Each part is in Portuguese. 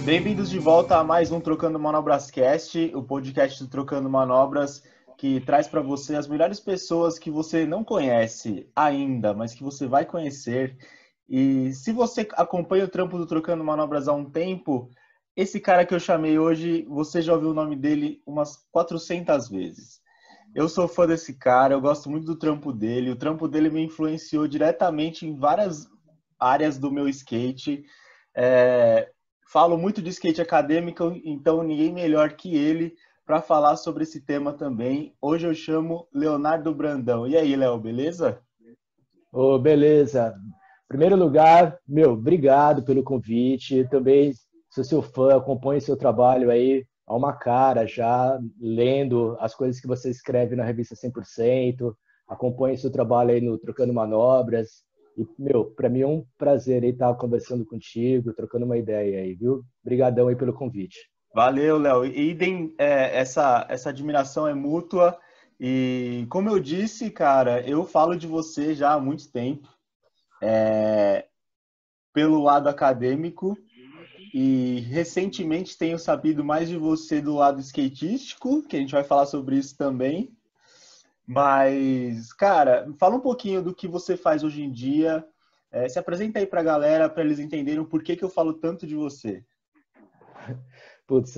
Bem-vindos de volta a mais um Trocando Manobras Cast, o podcast do Trocando Manobras, que traz para você as melhores pessoas que você não conhece ainda, mas que você vai conhecer. E se você acompanha o trampo do Trocando Manobras há um tempo, esse cara que eu chamei hoje, você já ouviu o nome dele umas 400 vezes. Eu sou fã desse cara, eu gosto muito do trampo dele. O trampo dele me influenciou diretamente em várias áreas do meu skate. É, Falo muito de skate acadêmico, então ninguém melhor que ele para falar sobre esse tema também. Hoje eu chamo Leonardo Brandão. E aí, Léo, beleza? Ô, beleza. Em primeiro lugar, obrigado pelo convite. Também sou seu fã, acompanho seu trabalho aí há uma cara já, lendo as coisas que você escreve na revista 100%, acompanho seu trabalho aí no Trocando Manobras. E, para mim é um prazer aí estar conversando contigo, trocando uma ideia aí, viu? Obrigadão aí pelo convite. Valeu, Léo. E idem, essa admiração é mútua. E como eu disse, cara, eu falo de você já há muito tempo, pelo lado acadêmico, e recentemente tenho sabido mais de você do lado skatístico, que a gente vai falar sobre isso também. Mas, cara, fala um pouquinho do que você faz hoje em dia. Se apresenta aí pra galera, para eles entenderem o porquê que eu falo tanto de você. Putz,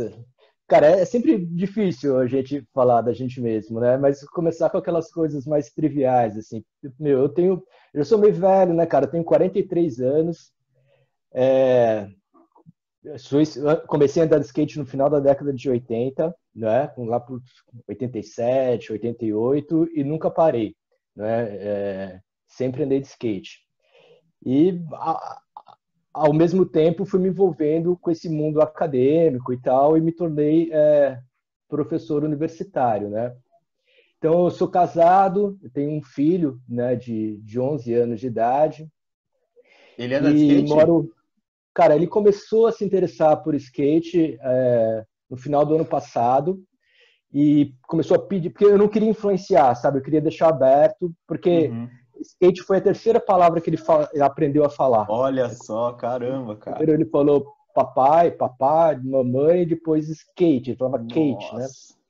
cara, é sempre difícil a gente falar da gente mesmo, né? Mas começar com aquelas coisas mais triviais, assim. Eu sou meio velho, né, cara? Eu tenho 43 anos. É, comecei a andar de skate no final da década de 80, né? Lá por 87, 88 e nunca parei, né? Sempre andei de skate. E ao mesmo tempo fui me envolvendo com esse mundo acadêmico e tal, e me tornei professor universitário, né? Então, eu sou casado, eu tenho um filho, né, de 11 anos de idade, Ele anda de e skate? moro... Cara, ele começou a se interessar por skate no final do ano passado, e começou a pedir, porque eu não queria influenciar, sabe? Eu queria deixar aberto, porque Uhum. skate foi a terceira palavra que ele aprendeu a falar. Olha só, caramba, Primeiro cara. ele falou papai, papá, mamãe, depois skate. Ele falava Kate, né? Nossa.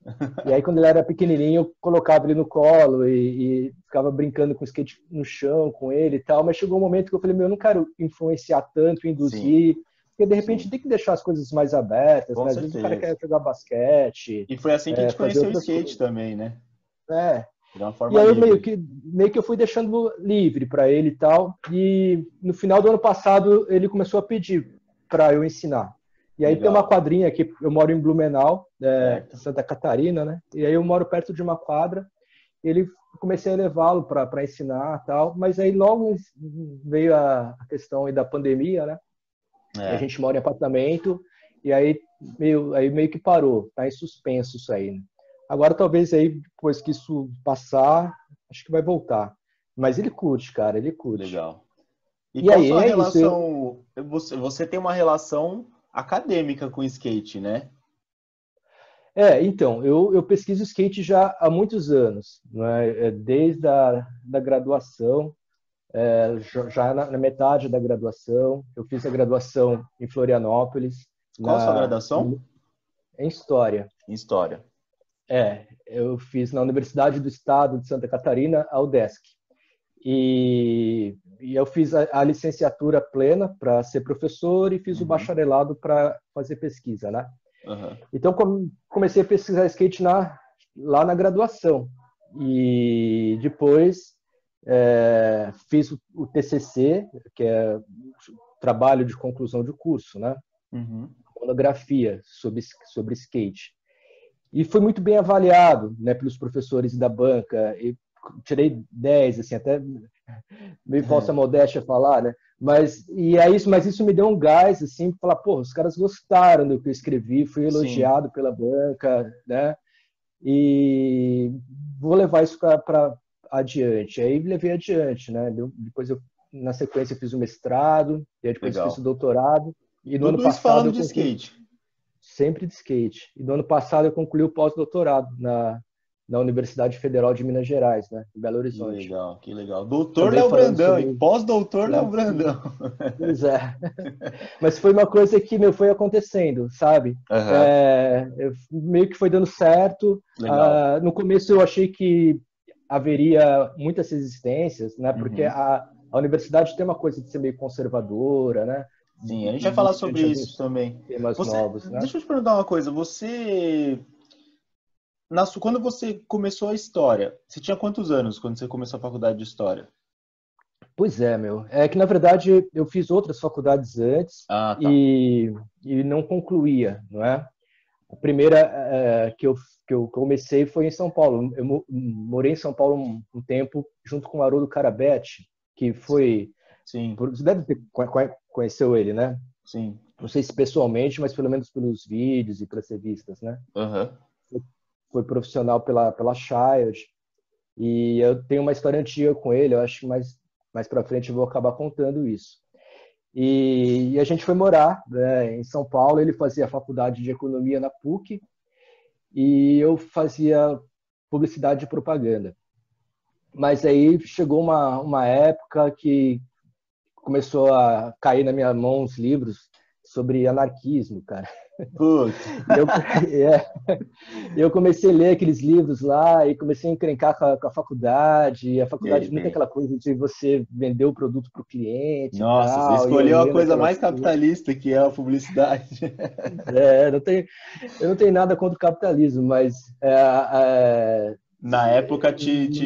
E aí, quando ele era pequenininho, eu colocava ele no colo e ficava brincando com o skate no chão com ele e tal. Mas chegou um momento que eu falei, eu não quero influenciar tanto, Sim, induzir, porque de repente sim, tem que deixar as coisas mais abertas, com né? Às vezes o cara certeza. quer jogar basquete, E foi assim que a gente fazer conheceu o outras skate coisas. também, né? É. De uma E forma aí eu livre. meio que eu fui deixando livre para ele e tal. E no final do ano passado ele começou a pedir para eu ensinar. E aí tem uma Legal, quadrinha aqui, eu moro em Blumenau, certo? Santa Catarina, né? E aí eu moro perto de uma quadra. Ele comecei a levá-lo para ensinar tal, mas aí logo veio a questão aí da pandemia, né? E a É. gente mora em apartamento e aí meio que parou, tá em suspenso isso aí, né? Agora talvez aí depois que isso passar, acho que vai voltar. Mas ele curte, cara, ele curte. Legal. E E qual aí sua é isso. relação? Você tem uma relação acadêmica com o skate, né? Então, eu pesquiso skate já há muitos anos, né? Desde da graduação, já na metade da graduação, eu fiz a graduação em Florianópolis, Qual a sua graduação? em História. Em História. Eu fiz na Universidade do Estado de Santa Catarina, a UDESC. E eu fiz a licenciatura plena para ser professor e fiz o Uhum. bacharelado para fazer pesquisa, né? Aham. Então comecei a pesquisar skate lá na graduação e depois fiz o TCC, que é o trabalho de conclusão de curso, né? Uhum. Monografia sobre skate. E foi muito bem avaliado, né, pelos professores da banca. E tirei 10, assim, até meio falsa modéstia falar, né? Mas isso me deu um gás, assim, para falar, pô, os caras gostaram do que eu escrevi, fui Sim. elogiado pela banca, né? E vou levar isso para adiante. Aí levei adiante, né? Depois na sequência, eu fiz o mestrado, e aí depois fiz o Legal. doutorado. E no ano Tudo isso passado falando eu de concluí skate. sempre de skate. E no ano passado eu concluí o pós-doutorado na Universidade Federal de Minas Gerais, né, em Belo Que Horizonte. legal, que legal. Doutor Também Léo falando Brandão, hein? sobre... Pós-doutor Léo Brandão. Pois é. Mas foi uma coisa que meu, foi acontecendo, sabe? Aham, Meio que foi dando certo. legal. No começo eu achei que haveria muitas resistências, né? Porque Uhum. a universidade tem uma coisa de ser meio conservadora, né? Sim, a gente vai falar sobre Diante de isso alguns também. temas Você, novos, né? deixa eu te perguntar uma coisa. Quando você começou a história, você tinha quantos anos quando você começou a faculdade de história? Pois é, meu. É que, na verdade, eu fiz outras faculdades antes Ah, tá. e não concluía, não é? A primeira que eu comecei foi em São Paulo. Eu morei em São Paulo um tempo junto com o Haroldo Carabete, que foi... Sim, Você deve ter conheceu ele, né? sim. Não sei se pessoalmente, mas pelo menos pelos vídeos e pelas revistas, né? Aham. Foi profissional pela Child. E eu tenho uma história antiga com ele, eu acho que mais para frente eu vou acabar contando isso. E a gente foi morar, né, em São Paulo, ele fazia faculdade de economia na PUC e eu fazia publicidade e propaganda. Mas aí chegou uma época que começou a cair na minha mão uns livros sobre anarquismo, cara. Putz. E eu comecei a ler aqueles livros lá e comecei a encrencar com a faculdade. E a E aí, faculdade, muito bem. aquela coisa de você vender o produto para o cliente e Nossa, você tal. E eu escolheu a lendo coisa aquelas mais coisas. capitalista que é a publicidade. É, eu não tenho nada contra o capitalismo, Na época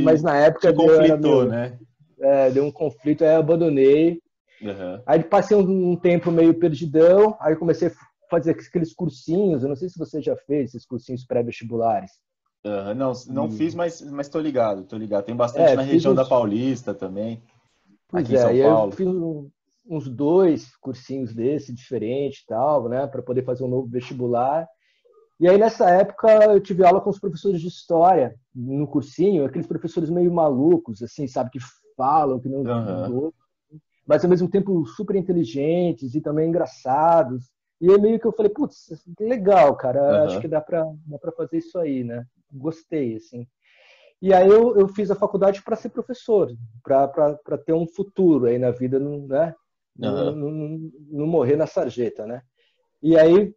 mas na época te deu, era conflitou, meu, né? deu um conflito, aí eu abandonei. Aham. Aí passei um tempo meio perdidão, aí comecei a fazer aqueles cursinhos. Eu não sei se você já fez esses cursinhos pré-vestibulares. Aham. Não, não fiz, E, mas tô ligado, tô ligado. Tem bastante na fiz região da uns. Paulista também, Pois aqui em é, São e aí eu Paulo. fiz uns dois cursinhos desse, diferente e tal, né, para poder fazer um novo vestibular. E aí nessa época eu tive aula com os professores de história no cursinho, aqueles professores meio malucos, assim, sabe, que falam, que não Aham. mas ao mesmo tempo super inteligentes e também engraçados. E aí meio que eu falei, putz, que legal, cara, acho que Aham. dá pra fazer isso aí, né? Gostei, assim. E aí eu fiz a faculdade para ser professor, para ter um futuro aí na vida, não, né? Aham. Não morrer na sarjeta, né? E aí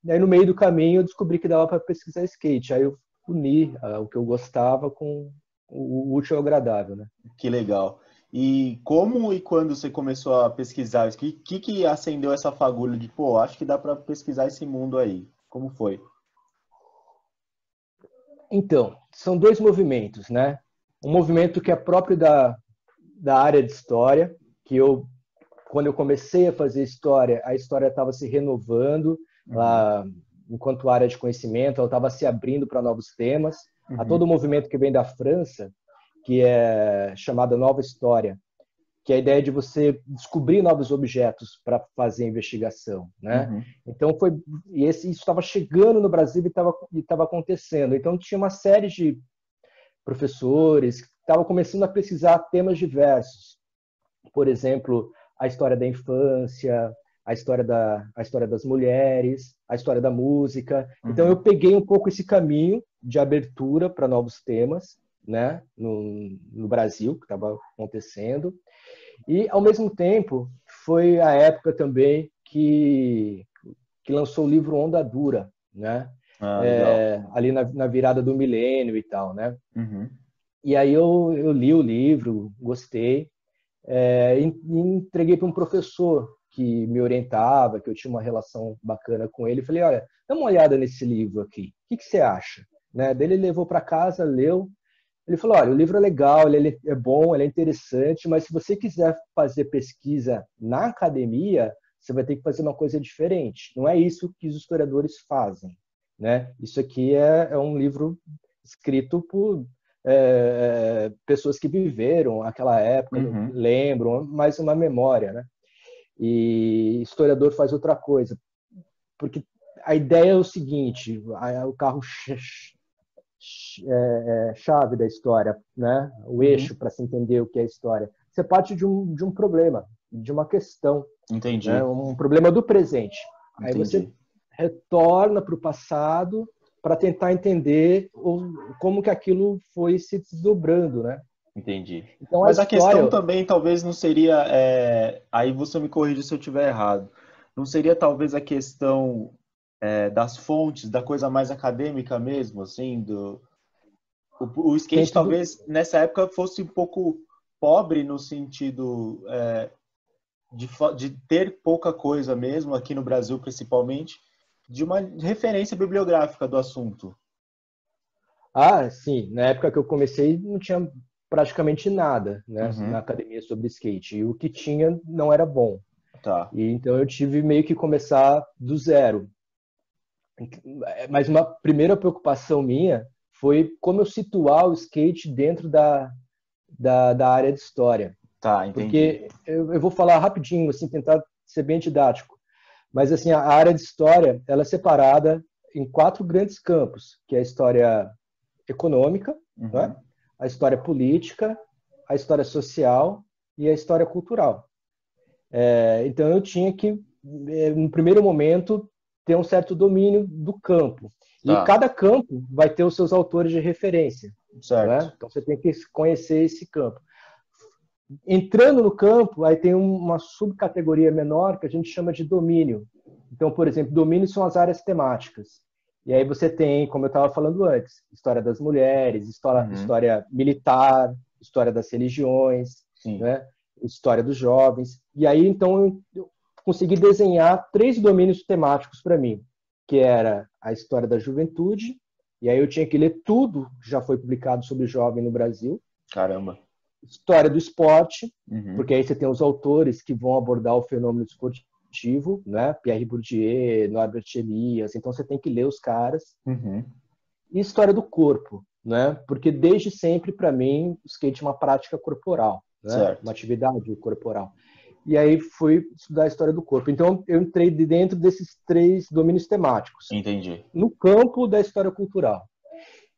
no meio do caminho eu descobri que dava para pesquisar skate. Aí eu uni o que eu gostava com o útil ao agradável, né? Que legal. E como e quando você começou a pesquisar? O que acendeu essa fagulha de, pô, acho que dá para pesquisar esse mundo aí? Como foi? Então, são dois movimentos, né? Um movimento que é próprio da área de história, que quando eu comecei a fazer história, a história estava se renovando, Uhum. lá, enquanto área de conhecimento, ela estava se abrindo para novos temas. Há todo Uhum. o movimento que vem da França, que é chamada Nova História, que é a ideia de você descobrir novos objetos para fazer investigação, né? Uhum. Então isso estava chegando no Brasil e estava acontecendo. Então tinha uma série de professores que estavam começando a pesquisar temas diversos. Por exemplo, a história da infância, a história das mulheres, a história da música. Então eu Uhum. peguei um pouco esse caminho de abertura para novos temas, né, no Brasil, que estava acontecendo. E, ao mesmo tempo, foi a época também que lançou o livro Onda Dura, né? Ah, legal. Ali na virada do milênio e tal, né? Uhum. E aí eu li o livro, gostei, e entreguei para um professor que me orientava, que eu tinha uma relação bacana com ele. Falei, olha, dá uma olhada nesse livro aqui. O que você acha? Né? Daí ele levou para casa, leu. Ele falou, olha, o livro é legal, ele é bom, ele é interessante, mas se você quiser fazer pesquisa na academia, você vai ter que fazer uma coisa diferente. Não é isso que os historiadores fazem, né? Isso aqui é um livro escrito por pessoas que viveram aquela época, Uhum. lembram, mais uma memória, né? E historiador faz outra coisa, porque a ideia é o seguinte: o carro chave da história, né? O eixo Uhum. para se entender o que é a história. Você parte de um problema, de uma questão, né? Entendi. Um problema do presente. Aí você Entendi. retorna para o passado para tentar entender como que aquilo foi se desdobrando, né? Entendi. Então a Mas a questão história, também talvez não seria, aí você me corrige se eu estiver errado, não seria talvez a questão das fontes, da coisa mais acadêmica mesmo, assim, o tem skate tudo, talvez nessa época fosse um pouco pobre no sentido de ter pouca coisa mesmo, aqui no Brasil principalmente, de uma referência bibliográfica do assunto. sim, na época que eu comecei não tinha praticamente nada, né, na Uhum, academia sobre skate. E o que tinha não era bom. tá, E então eu tive meio que começar do zero. Mas uma primeira preocupação minha foi como eu situar o skate dentro da área de história. tá, entendi. Porque eu vou falar rapidinho, assim, tentar ser bem didático. Mas assim, a área de história, ela é separada em 4 grandes campos, que é a história econômica, né? Uhum, A história política, a história social e a história cultural. Então eu tinha que, no primeiro momento, ter um certo domínio do campo. E tá, cada campo vai ter os seus autores de referência, não certo. é? Então você tem que conhecer esse campo. Entrando no campo, aí tem uma subcategoria menor que a gente chama de domínio. Então, por exemplo, domínio são as áreas temáticas. E aí você tem, como eu estava falando antes, história das mulheres, Uhum, história militar, história das religiões, sim, né? História dos jovens. E aí, então, eu consegui desenhar 3 domínios temáticos para mim, que era a história da juventude, e aí eu tinha que ler tudo que já foi publicado sobre jovem no Brasil, caramba. história do esporte, Uhum, porque aí você tem os autores que vão abordar o fenômeno esportivo, né? Pierre Bourdieu, Norbert Elias, então você tem que ler os caras. uhum, E história do corpo, né? Porque desde sempre, para mim, o skate é uma prática corporal, né? Uma certo, atividade corporal. E aí fui estudar a história do corpo. Então eu entrei dentro desses 3 domínios temáticos, entendi. no campo da história cultural.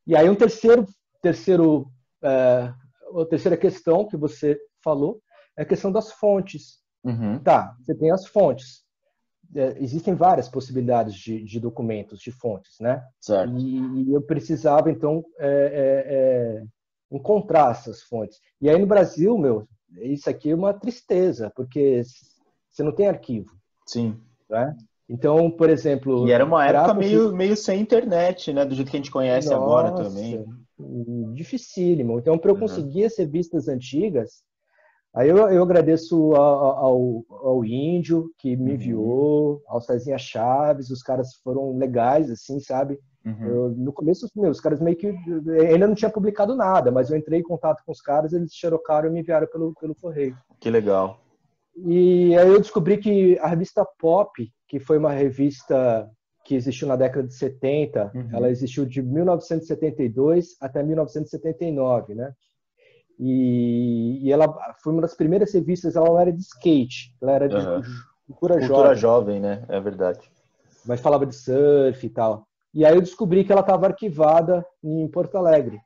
E aí terceiro, é, a terceira questão que você falou é a questão das fontes. Uhum, Tá, você tem as fontes. Existem várias possibilidades de documentos, de fontes, né? certo. E eu precisava, então, encontrar essas fontes. E aí no Brasil, meu, isso aqui é uma tristeza, porque você não tem arquivo, Sim. né? Então, por E exemplo, era uma para época conseguir... meio sem internet, né? Do jeito que a gente conhece agora também. Nossa, dificílimo. Então, para eu Uhum, conseguir as revistas antigas, aí eu agradeço ao Índio que me uhum, enviou, ao Cezinha Chaves, os caras foram legais, assim, sabe? uhum. No começo, os caras meio que ainda não tinha publicado nada, mas eu entrei em contato com os caras, eles xerocaram e me enviaram pelo correio. Que legal. E aí eu descobri que a revista Pop, que foi uma revista que existiu na década de 70, ela Uhum, existiu de 1972 até 1979, né? E ela foi uma das primeiras revistas, ela não era de skate, ela era de uhum. cultura Cultura jovem, jovem, né? É verdade. mas falava de surf e tal. E aí eu descobri que ela estava arquivada em Porto Alegre.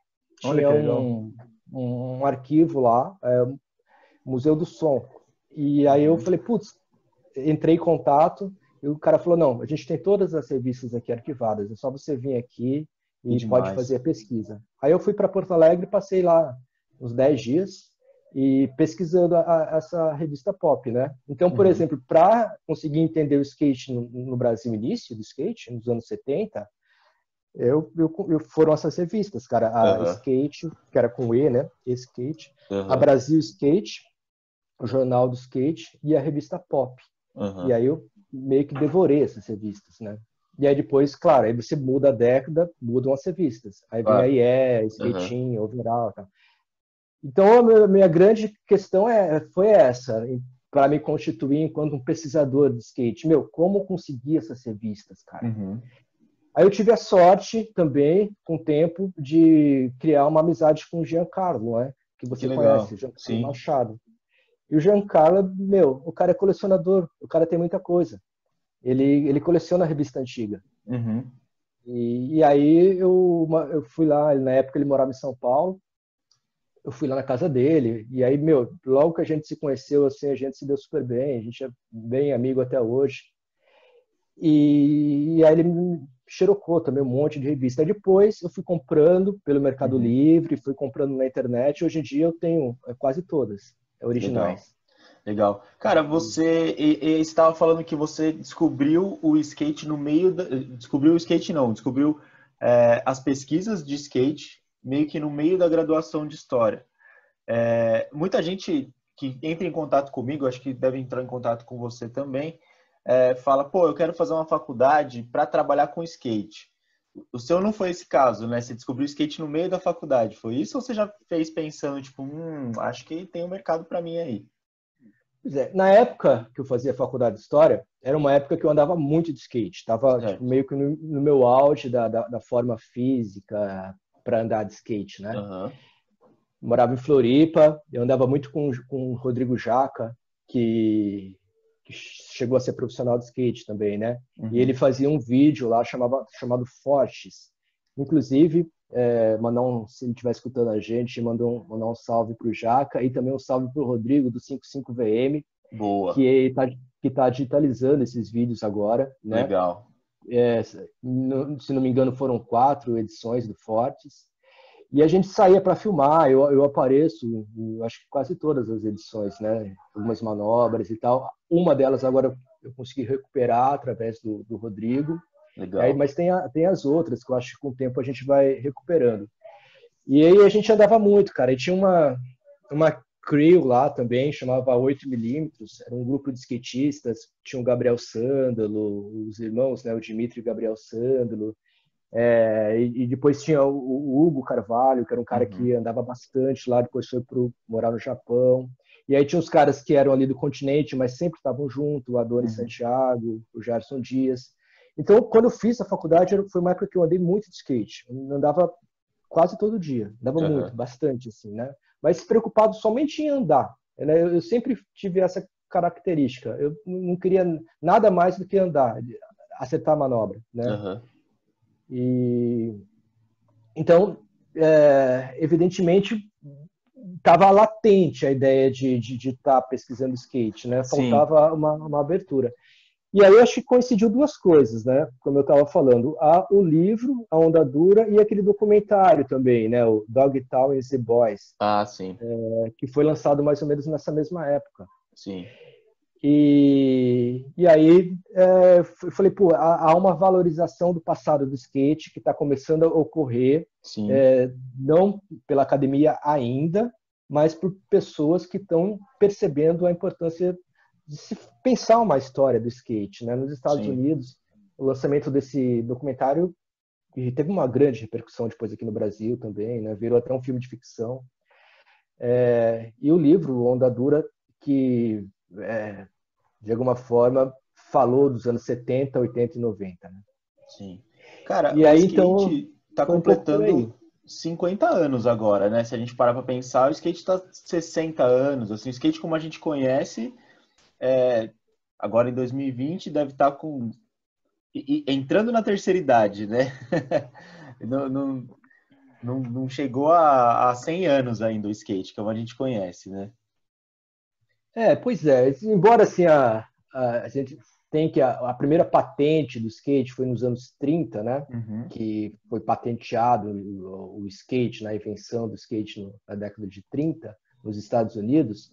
Olha Tinha que legal. um arquivo lá, Museu do Som. E aí eu Uhum. falei, putz, entrei em contato e o cara falou, não, a gente tem todas as revistas aqui arquivadas, é só você vir aqui Que e pode fazer demais. a pesquisa. Aí eu fui para Porto Alegre, passei lá uns 10 dias e pesquisando essa revista Pop, né? Então, por Uhum, exemplo, para conseguir entender o skate no Brasil, início do skate, nos anos 70, foram essas revistas, cara, a uhum, Skate, que era com E, né? Skate, a uhum, Brasil Skate, o Jornal do Skate e a revista Pop. E uhum. aí eu meio que devorei essas revistas, né? E aí depois, claro, aí você muda a década, mudam as revistas. Aí vem a Claro. IE, Uhum, Skatinho, Overall, tal. Então a minha grande questão foi essa, para me constituir enquanto um pesquisador de skate. Meu, como conseguir essas revistas, cara? uhum. Aí eu tive a sorte também, com o tempo, de criar uma amizade com o Giancarlo, né? Que Que você conhece, legal. o Giancarlo Sim. Machado. E o Giancarlo, meu, o cara é colecionador, o cara tem muita coisa. Ele coleciona revista antiga. Uhum. E aí eu fui lá, na época ele morava em São Paulo, eu fui lá na casa dele, e aí, meu, logo que a gente se conheceu, assim, a gente se deu super bem, a gente é bem amigo até hoje. E aí ele xerocou também um monte de revista. Depois eu fui comprando pelo Mercado Livre, fui comprando na internet. Hoje em dia eu tenho quase todas Legal. originais. Legal. Cara, você estava falando que você descobriu o skate no meio da... Descobriu o skate não, descobriu as pesquisas de skate meio que no meio da graduação de História. Muita gente que entra em contato comigo, acho que deve entrar em contato com você também, fala, pô, eu quero fazer uma faculdade para trabalhar com skate. O seu não foi esse caso, né? Você descobriu o skate no meio da faculdade, foi isso? Ou você já fez pensando, tipo, acho que tem um mercado para mim aí? Pois é, na época que eu fazia faculdade de História, era uma época que eu andava muito de skate. Estava tipo, meio que no meu auge da forma física para andar de skate, né? Uhum. Morava em Floripa, eu andava muito com o Rodrigo Jaca, que chegou a ser profissional de skate também, né? Uhum. E ele fazia um vídeo lá chamado Fortes. Inclusive, se ele estiver escutando a gente, mandar um salve para o Jaca e também um salve para o Rodrigo do 55VM, Boa. que tá digitalizando esses vídeos agora, né? Legal. Se não me engano, foram 4 edições do Fortes. E a gente saía para filmar, eu apareço, acho que quase todas as edições, né? Algumas manobras e tal. Uma delas agora eu consegui recuperar através do Rodrigo. Legal. Mas tem as outras que eu acho que com o tempo a gente vai recuperando. E aí a gente andava muito, cara. E tinha uma crew lá também, chamava 8mm, era um grupo de skatistas. Tinha o Gabriel Sândalo, os irmãos, né? O Dimitri e o Gabriel Sândalo. E depois tinha o Hugo Carvalho, que era um cara que andava bastante lá, depois foi morar no Japão. E aí tinha os caras que eram ali do continente, mas sempre estavam junto, o Adonis Santiago, o Gerson Dias. Então, quando eu fiz a faculdade, foi uma época que eu andei muito de skate. Eu andava quase todo dia, andava muito, bastante, assim, né? Mas preocupado somente em andar. Né? Eu sempre tive essa característica. Eu não queria nada mais do que andar, acertar a manobra, né? Então, evidentemente, estava latente a ideia de estar pesquisando skate, né? Faltava uma abertura. E aí eu acho que coincidiu duas coisas, né? Como eu estava falando, o livro, A Onda Dura, e aquele documentário também, né? O Dogtown and the Boys. Ah, sim. Que foi lançado mais ou menos nessa mesma época. Sim. E aí eu falei, pô, há uma valorização do passado do skate que está começando a ocorrer, não pela academia ainda, mas por pessoas que estão percebendo a importância de se pensar uma história do skate, né? Nos Estados Unidos, o lançamento desse documentário teve uma grande repercussão depois aqui no Brasil também, né? Virou até um filme de ficção. E o livro, Onda Dura, que de alguma forma falou dos anos 70, 80 e 90. Né? Sim. Cara, e o aí, skate então, está completando 50 anos agora, né? Se a gente parar para pensar, o skate está 60 anos. Assim, o skate como a gente conhece, agora em 2020, deve estar entrando na terceira idade, né? Não chegou a 100 anos ainda o skate, como a gente conhece, né? Pois é. Embora assim, a gente tem que a primeira patente do skate foi nos anos 30, né? Que foi patenteado o skate, na invenção do skate na década de 30, nos Estados Unidos.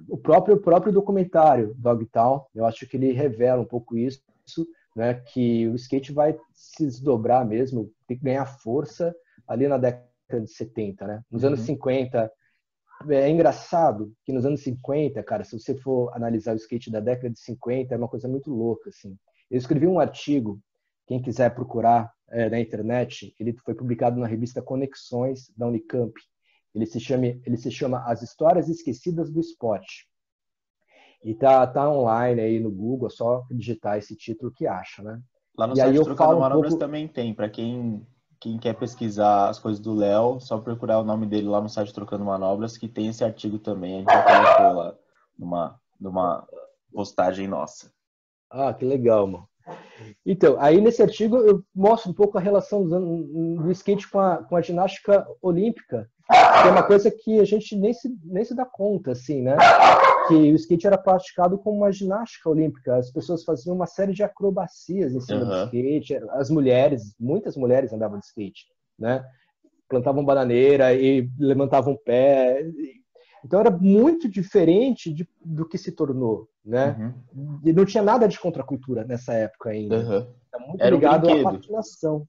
O próprio documentário Dogtown, eu acho que ele revela um pouco isso, né? Que o skate vai se desdobrar mesmo, tem que ganhar força ali na década de 70, né? Nos anos 50, é engraçado que nos anos 50, cara, se você for analisar o skate da década de 50, é uma coisa muito louca, assim. Eu escrevi um artigo, quem quiser procurar na internet, ele foi publicado na revista Conexões da Unicamp. Ele se chama As Histórias Esquecidas do Esporte. E tá online aí no Google, é só digitar esse título que acha, né? Lá no E aí site eu Trocando falo um Manobras pouco... também tem, para quem quer pesquisar as coisas do Léo, só procurar o nome dele lá no site Trocando Manobras, que tem esse artigo também, a gente já colocou lá numa postagem nossa. Ah, que legal, mano. Então, aí nesse artigo eu mostro um pouco a relação do skate com a ginástica olímpica, que é uma coisa que a gente nem se dá conta, assim, né? que o skate era praticado como uma ginástica olímpica. As pessoas faziam uma série de acrobacias em cima do Aham. skate. As mulheres, muitas mulheres andavam de skate, né? Plantavam bananeira e levantavam o pé. Então era muito diferente do que se tornou, né? Uhum. E não tinha nada de contracultura nessa época ainda. Aham. Tá muito Era um ligado à brinquedo. patinação.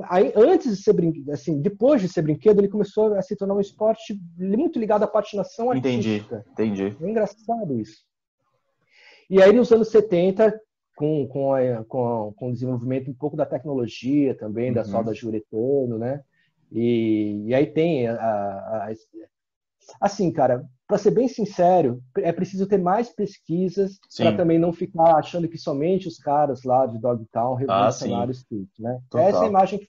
Aí, antes de ser brinquedo, assim, depois de ser brinquedo, ele começou a se tornar um esporte muito ligado à patinação Entendi, artística. entendi. É engraçado isso. E aí, nos anos 70, com o desenvolvimento um pouco da tecnologia também, da Uhum. solda de uretano, né? E aí tem assim, cara, para ser bem sincero, é preciso ter mais pesquisas para Sim. também não ficar achando que somente os caras lá de Dogtown Ah, revolucionaram o sim. skate, né? Essa é a Total. imagem que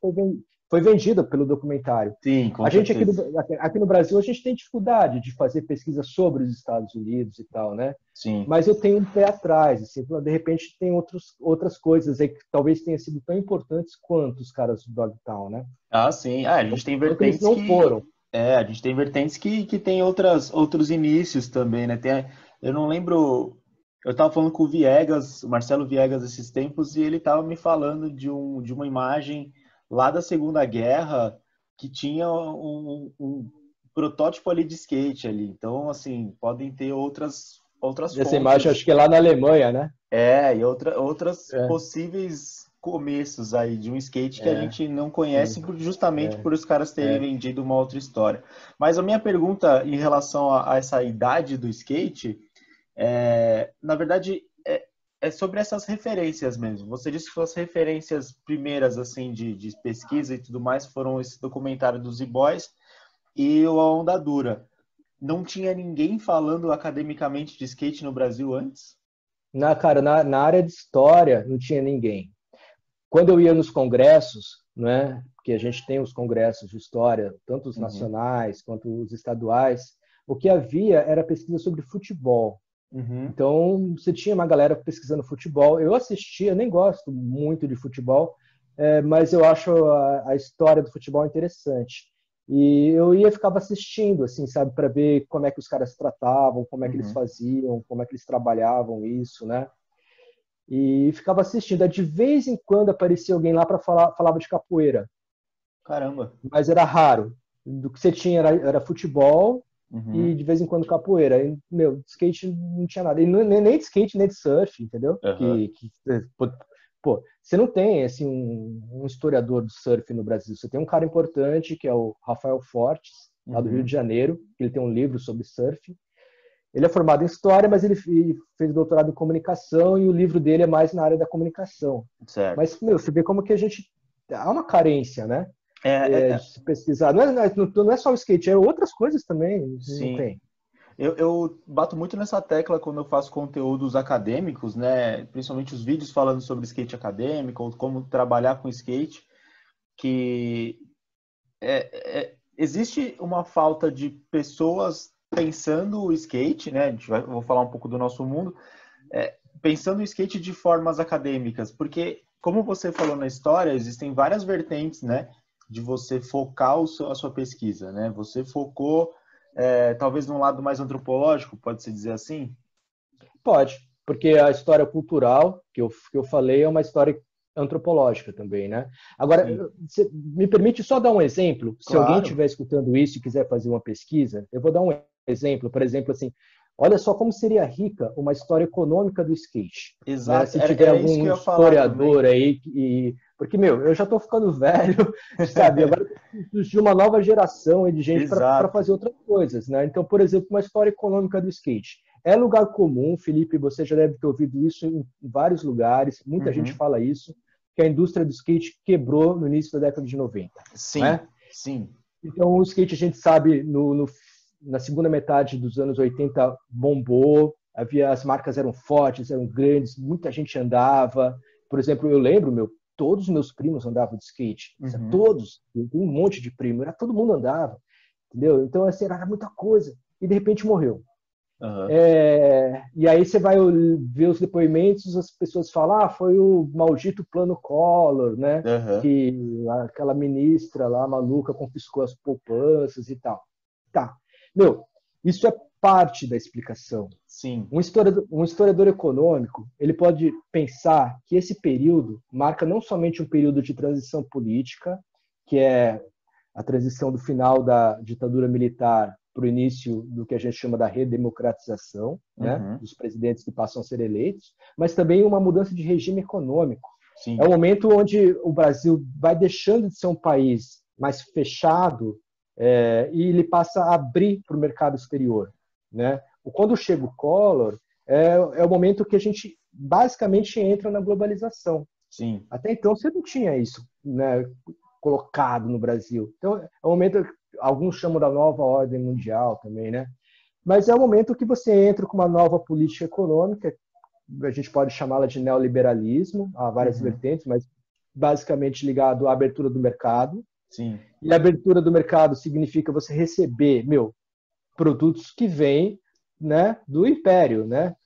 foi vendida pelo documentário. Sim, com A gente aqui, certeza. aqui no Brasil, a gente tem dificuldade de fazer pesquisa sobre os Estados Unidos e tal, né? Sim. Mas eu tenho um pé atrás, assim, de repente tem outras coisas aí que talvez tenham sido tão importantes quanto os caras do Dogtown, né? Ah, sim. Ah, a gente tem Não que eles vertentes não que. foram. É, a gente tem vertentes que tem outros inícios também, né? Eu não lembro. Eu estava falando com o Viegas, o Marcelo Viegas, esses tempos, e ele estava me falando de uma imagem lá da Segunda Guerra que tinha um protótipo ali de skate ali. Então, assim, podem ter outras Essa imagem, fontes. acho que é lá na Alemanha, né? E outras É, possíveis começos aí de um skate que a é, gente não sim, conhece justamente é, por os caras terem é. vendido uma outra história. Mas a minha pergunta em relação a essa idade do skate, na verdade, é sobre essas referências mesmo. Você disse que suas referências primeiras assim de pesquisa e tudo mais foram esse documentário dos Z-Boys e o A Onda Dura. Não tinha ninguém falando academicamente de skate no Brasil antes? Cara, na área de história não tinha ninguém. Quando eu ia nos congressos, né, porque a gente tem os congressos de história, tanto os Uhum, nacionais quanto os estaduais, o que havia era pesquisa sobre futebol. uhum, Então, você tinha uma galera pesquisando futebol. Eu assistia, nem gosto muito de futebol, mas eu acho a história do futebol interessante. E eu ia ficava assistindo, assim, sabe, para ver como é que os caras tratavam, como é que eles uhum. faziam, como é que eles trabalhavam isso, né? E ficava assistindo. Aí, de vez em quando aparecia alguém lá para falar, falava de capoeira, Caramba. mas era raro. Do que você tinha era futebol Uhum, e de vez em quando capoeira. E, meu, de skate não tinha nada. E nem de skate, nem de surf, entendeu? aham, Pô, você não tem assim, um historiador do surf no Brasil. Você tem um cara importante, que é o Rafael Fortes, lá do Rio de uhum, Janeiro. Ele tem um livro sobre surf. Ele é formado em história, mas ele fez doutorado em comunicação e o livro dele é mais na área da comunicação. certo. Mas, meu, você vê como que a gente. Há uma carência, né? É, é, De é, se pesquisar. Não é só o skate, é outras coisas também. Não sim. tem. Eu bato muito nessa tecla quando eu faço conteúdos acadêmicos, né? Principalmente os vídeos falando sobre skate acadêmico, ou como trabalhar com skate, que existe uma falta de pessoas pensando o skate, né? Eu vou falar um pouco do nosso mundo, pensando o skate de formas acadêmicas, porque, como você falou na história, existem várias vertentes, né, de você focar a sua pesquisa, né? Você focou, talvez, num lado mais antropológico, pode-se dizer assim? Pode, porque a história cultural que eu falei é uma história antropológica também, né? Agora, Sim, você me permite só dar um exemplo? Se alguém claro, estiver escutando isso e quiser fazer uma pesquisa, eu vou dar um exemplo. Por exemplo, assim, olha só como seria rica uma história econômica do skate, né? exato. Se Era, tiver era isso que algum eu ia falar historiador também. aí porque meu, eu já estou ficando velho, sabe? Agora surgiu uma nova geração aí de gente para Exato. fazer outras coisas, né? Então, por exemplo, uma história econômica do skate. É lugar comum, Felipe, você já deve ter ouvido isso em vários lugares, muita gente Uhum. fala isso, que a indústria do skate quebrou no início da década de 90, Sim, né? sim. Então, o skate, a gente sabe, na segunda metade dos anos 80 bombou, as marcas eram fortes, eram grandes, muita gente andava. Por exemplo, eu lembro, todos os meus primos andavam de skate, Uhum. todos, um monte de primo, todo mundo andava, entendeu? Então, assim, era muita coisa, e de repente morreu. Aham. E aí você vai ver os depoimentos, as pessoas falam, foi o maldito plano Collor, né? Aham. Que aquela ministra lá, maluca, confiscou as poupanças e tal. Tá. Meu, isso é parte da explicação. Sim. Um historiador econômico, ele pode pensar que esse período marca não somente um período de transição política, que é a transição do final da ditadura militar para o início do que a gente chama da redemocratização, né, dos presidentes que passam a ser eleitos, mas também uma mudança de regime econômico. Sim. É um momento onde o Brasil vai deixando de ser um país mais fechado e ele passa a abrir para o mercado exterior, né? Quando chega o Collor, é o momento que a gente basicamente entra na globalização. Sim. Até então você não tinha isso, né, colocado no Brasil. Então é um momento, alguns chamam da nova ordem mundial também, né? Mas é o momento que você entra com uma nova política econômica, a gente pode chamá-la de neoliberalismo, há várias vertentes, mas basicamente ligado à abertura do mercado. Sim. E a abertura do mercado significa você receber, produtos que vêm, né, do império, né,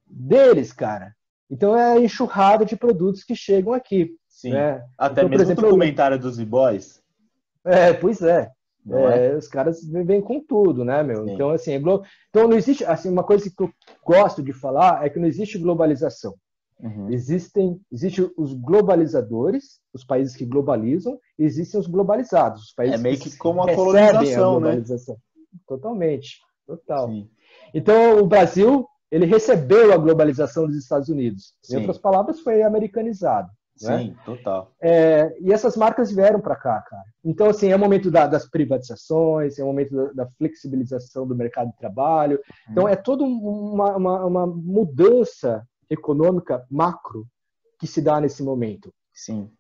deles, cara. Então é a enxurrada de produtos que chegam aqui. Sim. Né? Até então, mesmo o documentário dos Z-Boys. Pois é. Os caras vêm com tudo, né, meu? Sim. Então, assim, então não existe, assim, uma coisa que eu gosto de falar é que não existe globalização. Existem os globalizadores, os países que globalizam, e existem os globalizados, os países meio que como a colonização, globalização. Né? Totalmente, total. Sim. Então, o Brasil, ele recebeu a globalização dos Estados Unidos. Em outras palavras, foi americanizado. Sim, né? Total. E essas marcas vieram para cá, cara. Então, assim, é o momento das privatizações, é o momento da flexibilização do mercado de trabalho. Então, é toda uma mudança econômica macro que se dá nesse momento. Sim.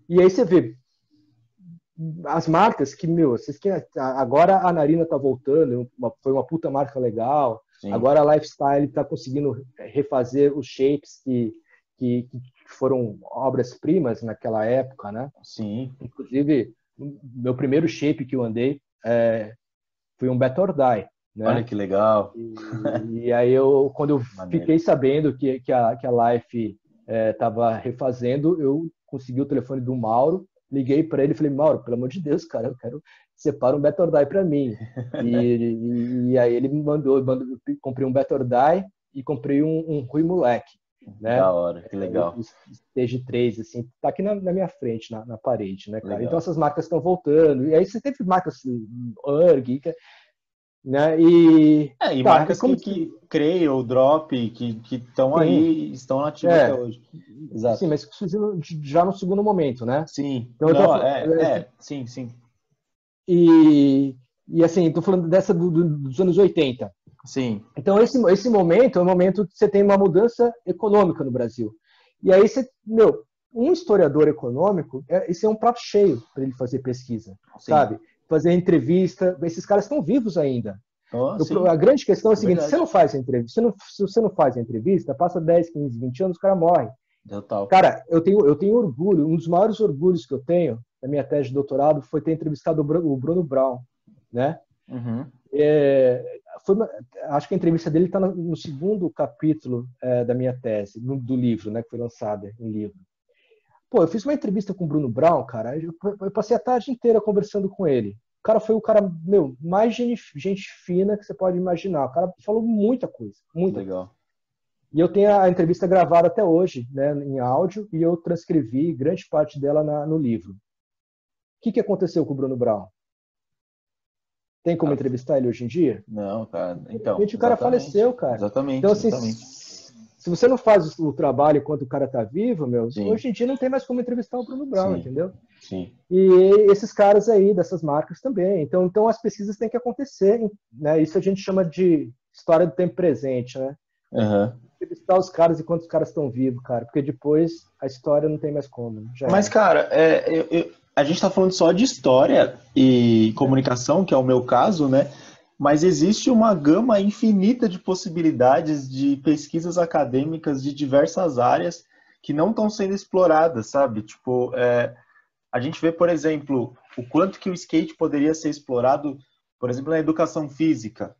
E aí você vê as marcas que, agora a Narina tá voltando, foi uma puta marca legal. Sim. Agora a Lifestyle está conseguindo refazer os shapes que foram obras-primas naquela época, né? Sim. Inclusive, meu primeiro shape que eu andei foi um Better or Die. Né? Olha que legal. E aí, quando eu fiquei sabendo que a Life estava refazendo, eu consegui o telefone do Mauro, liguei para ele e falei, Mauro, pelo amor de Deus, cara, eu quero separa um Better or Die para mim. E aí ele me mandou, eu comprei um Better or Die e comprei um Rui Moleque. Né? Da hora, que legal. Stage 3, assim, tá aqui na minha frente, na parede, né, cara? Legal. Então essas marcas estão voltando. E aí você teve marcas URG, né? E marcas que creio, Drop, que estão aí, estão nativas até hoje. Exato. Sim, mas surgiram já no segundo momento, né? Sim. Então, sim. E assim, tô falando dessa dos anos 80. Sim. Então, esse momento é um momento que você tem uma mudança econômica no Brasil. E aí você, um historiador econômico, esse é um prato cheio para ele fazer pesquisa, sabe? Fazer entrevista, esses caras estão vivos ainda. A grande questão é a seguinte, se você não faz a entrevista, se você não faz a entrevista, passa 10, 15, 20 anos, o cara morre. Cara, eu tenho orgulho, um dos maiores orgulhos que eu tenho na minha tese de doutorado foi ter entrevistado o Bruno Brown, né? Acho que a entrevista dele está no segundo capítulo da minha tese, do livro, né, que foi lançada em livro. Pô, eu fiz uma entrevista com o Bruno Brown, cara, eu passei a tarde inteira conversando com ele. O cara foi o cara, mais gente fina que você pode imaginar. O cara falou muita coisa, muita legal. Coisa. E eu tenho a entrevista gravada até hoje, né, em áudio, e eu transcrevi grande parte dela no livro. O que aconteceu com o Bruno Brown? Tem como entrevistar ele hoje em dia? Não, cara. Então, o cara faleceu, cara. Exatamente. Então, assim, se você não faz o trabalho enquanto o cara tá vivo, hoje em dia não tem mais como entrevistar o Bruno Brown, entendeu? Sim. E esses caras aí, dessas marcas também. Então as pesquisas têm que acontecer, né? Isso a gente chama de história do tempo presente, né? Entrevistar os caras enquanto os caras estão vivos, cara. Porque depois a história não tem mais como. Mas, cara, a gente está falando só de história e comunicação, que é o meu caso, né? Mas existe uma gama infinita de possibilidades de pesquisas acadêmicas de diversas áreas que não estão sendo exploradas, sabe? Tipo, a gente vê, por exemplo, o quanto que o skate poderia ser explorado, por exemplo, na educação física,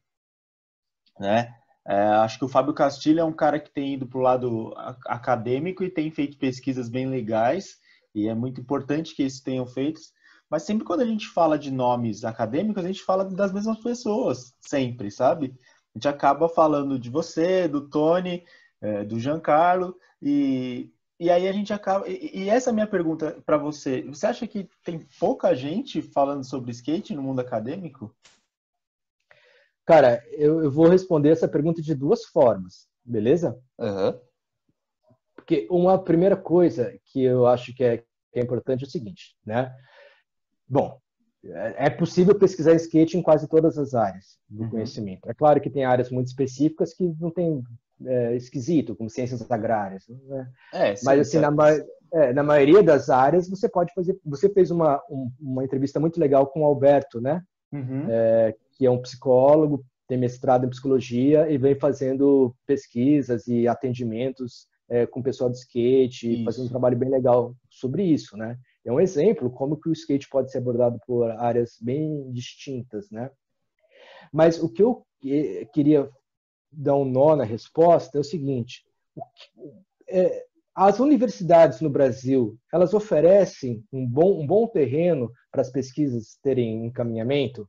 né? Acho que o Fábio Castilho é um cara que tem ido para o lado acadêmico e tem feito pesquisas bem legais, e é muito importante que esses tenham feito, mas sempre quando a gente fala de nomes acadêmicos, a gente fala das mesmas pessoas, sempre, sabe? A gente acaba falando de você, do Tony, do Giancarlo, e aí a gente acaba. E essa é a minha pergunta para você. Você acha que tem pouca gente falando sobre skate no mundo acadêmico? Cara, eu vou responder essa pergunta de duas formas, beleza? Aham. Porque uma primeira coisa que eu acho que é importante é o seguinte, né? Bom, é possível pesquisar skate em quase todas as áreas do Uhum. conhecimento. É claro que tem áreas muito específicas que não tem esquisito, como ciências agrárias, né? Mas assim, Ciências. na maioria das áreas você pode fazer. Você fez uma entrevista muito legal com o Alberto, né? Uhum. Que é um psicólogo, tem mestrado em psicologia e vem fazendo pesquisas e atendimentos com o pessoal de skate, fazendo um Isso. trabalho bem legal sobre isso, né? É um exemplo como que o skate pode ser abordado por áreas bem distintas, né? Mas o que eu queria dar um nó na resposta é o seguinte: as universidades no Brasil, elas oferecem um bom terreno para as pesquisas terem encaminhamento,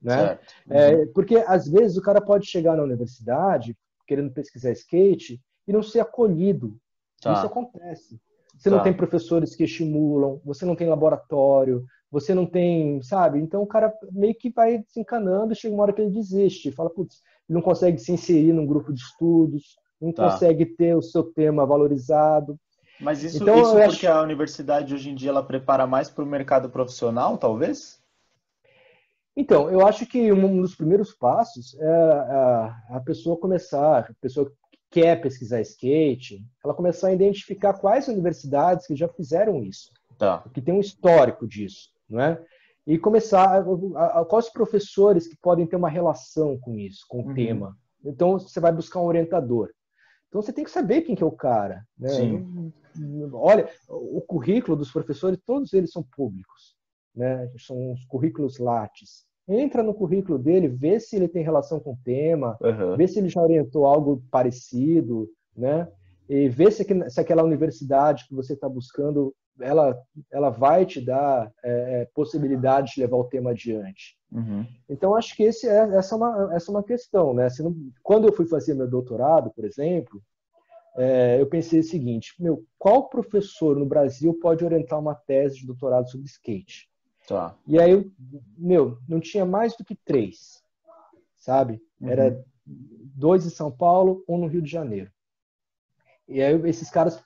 né? Certo. Uhum. Porque às vezes o cara pode chegar na universidade querendo pesquisar skate e não ser acolhido. Isso Tá, acontece. Você não tem tá. professores que estimulam, você não tem laboratório, você não tem, sabe? Então o cara meio que vai desencanando e chega uma hora que ele desiste, fala, putz, ele não consegue se inserir num grupo de estudos, não Tá. consegue ter o seu tema valorizado. Mas isso, Então isso eu porque acho. a universidade hoje em dia ela prepara mais para o mercado profissional, talvez? Então, eu acho que um dos primeiros passos é a pessoa começar, a pessoa que quer pesquisar skate, ela começar a identificar quais universidades que já fizeram isso, Tá. que tem um histórico disso, não é? E começar quais professores que podem ter uma relação com isso, com o Uhum. tema. Então, você vai buscar um orientador. Então, você tem que saber quem que é o cara, né? Sim. Olha, o currículo dos professores, todos eles são públicos, né? São os currículos Lattes. Entra no currículo dele, vê se ele tem relação com o tema, Aham. vê se ele já orientou algo parecido, né? E vê se aquela universidade que você está buscando, ela vai te dar possibilidade de levar o tema adiante. Uhum. Então, acho que essa é uma questão, né? Quando eu fui fazer meu doutorado, por exemplo, eu pensei o seguinte: meu, qual professor no Brasil pode orientar uma tese de doutorado sobre skate? Tá. E aí, meu, não tinha mais do que três, sabe? Era Uhum. dois em São Paulo, um no Rio de Janeiro. E aí, esses caras,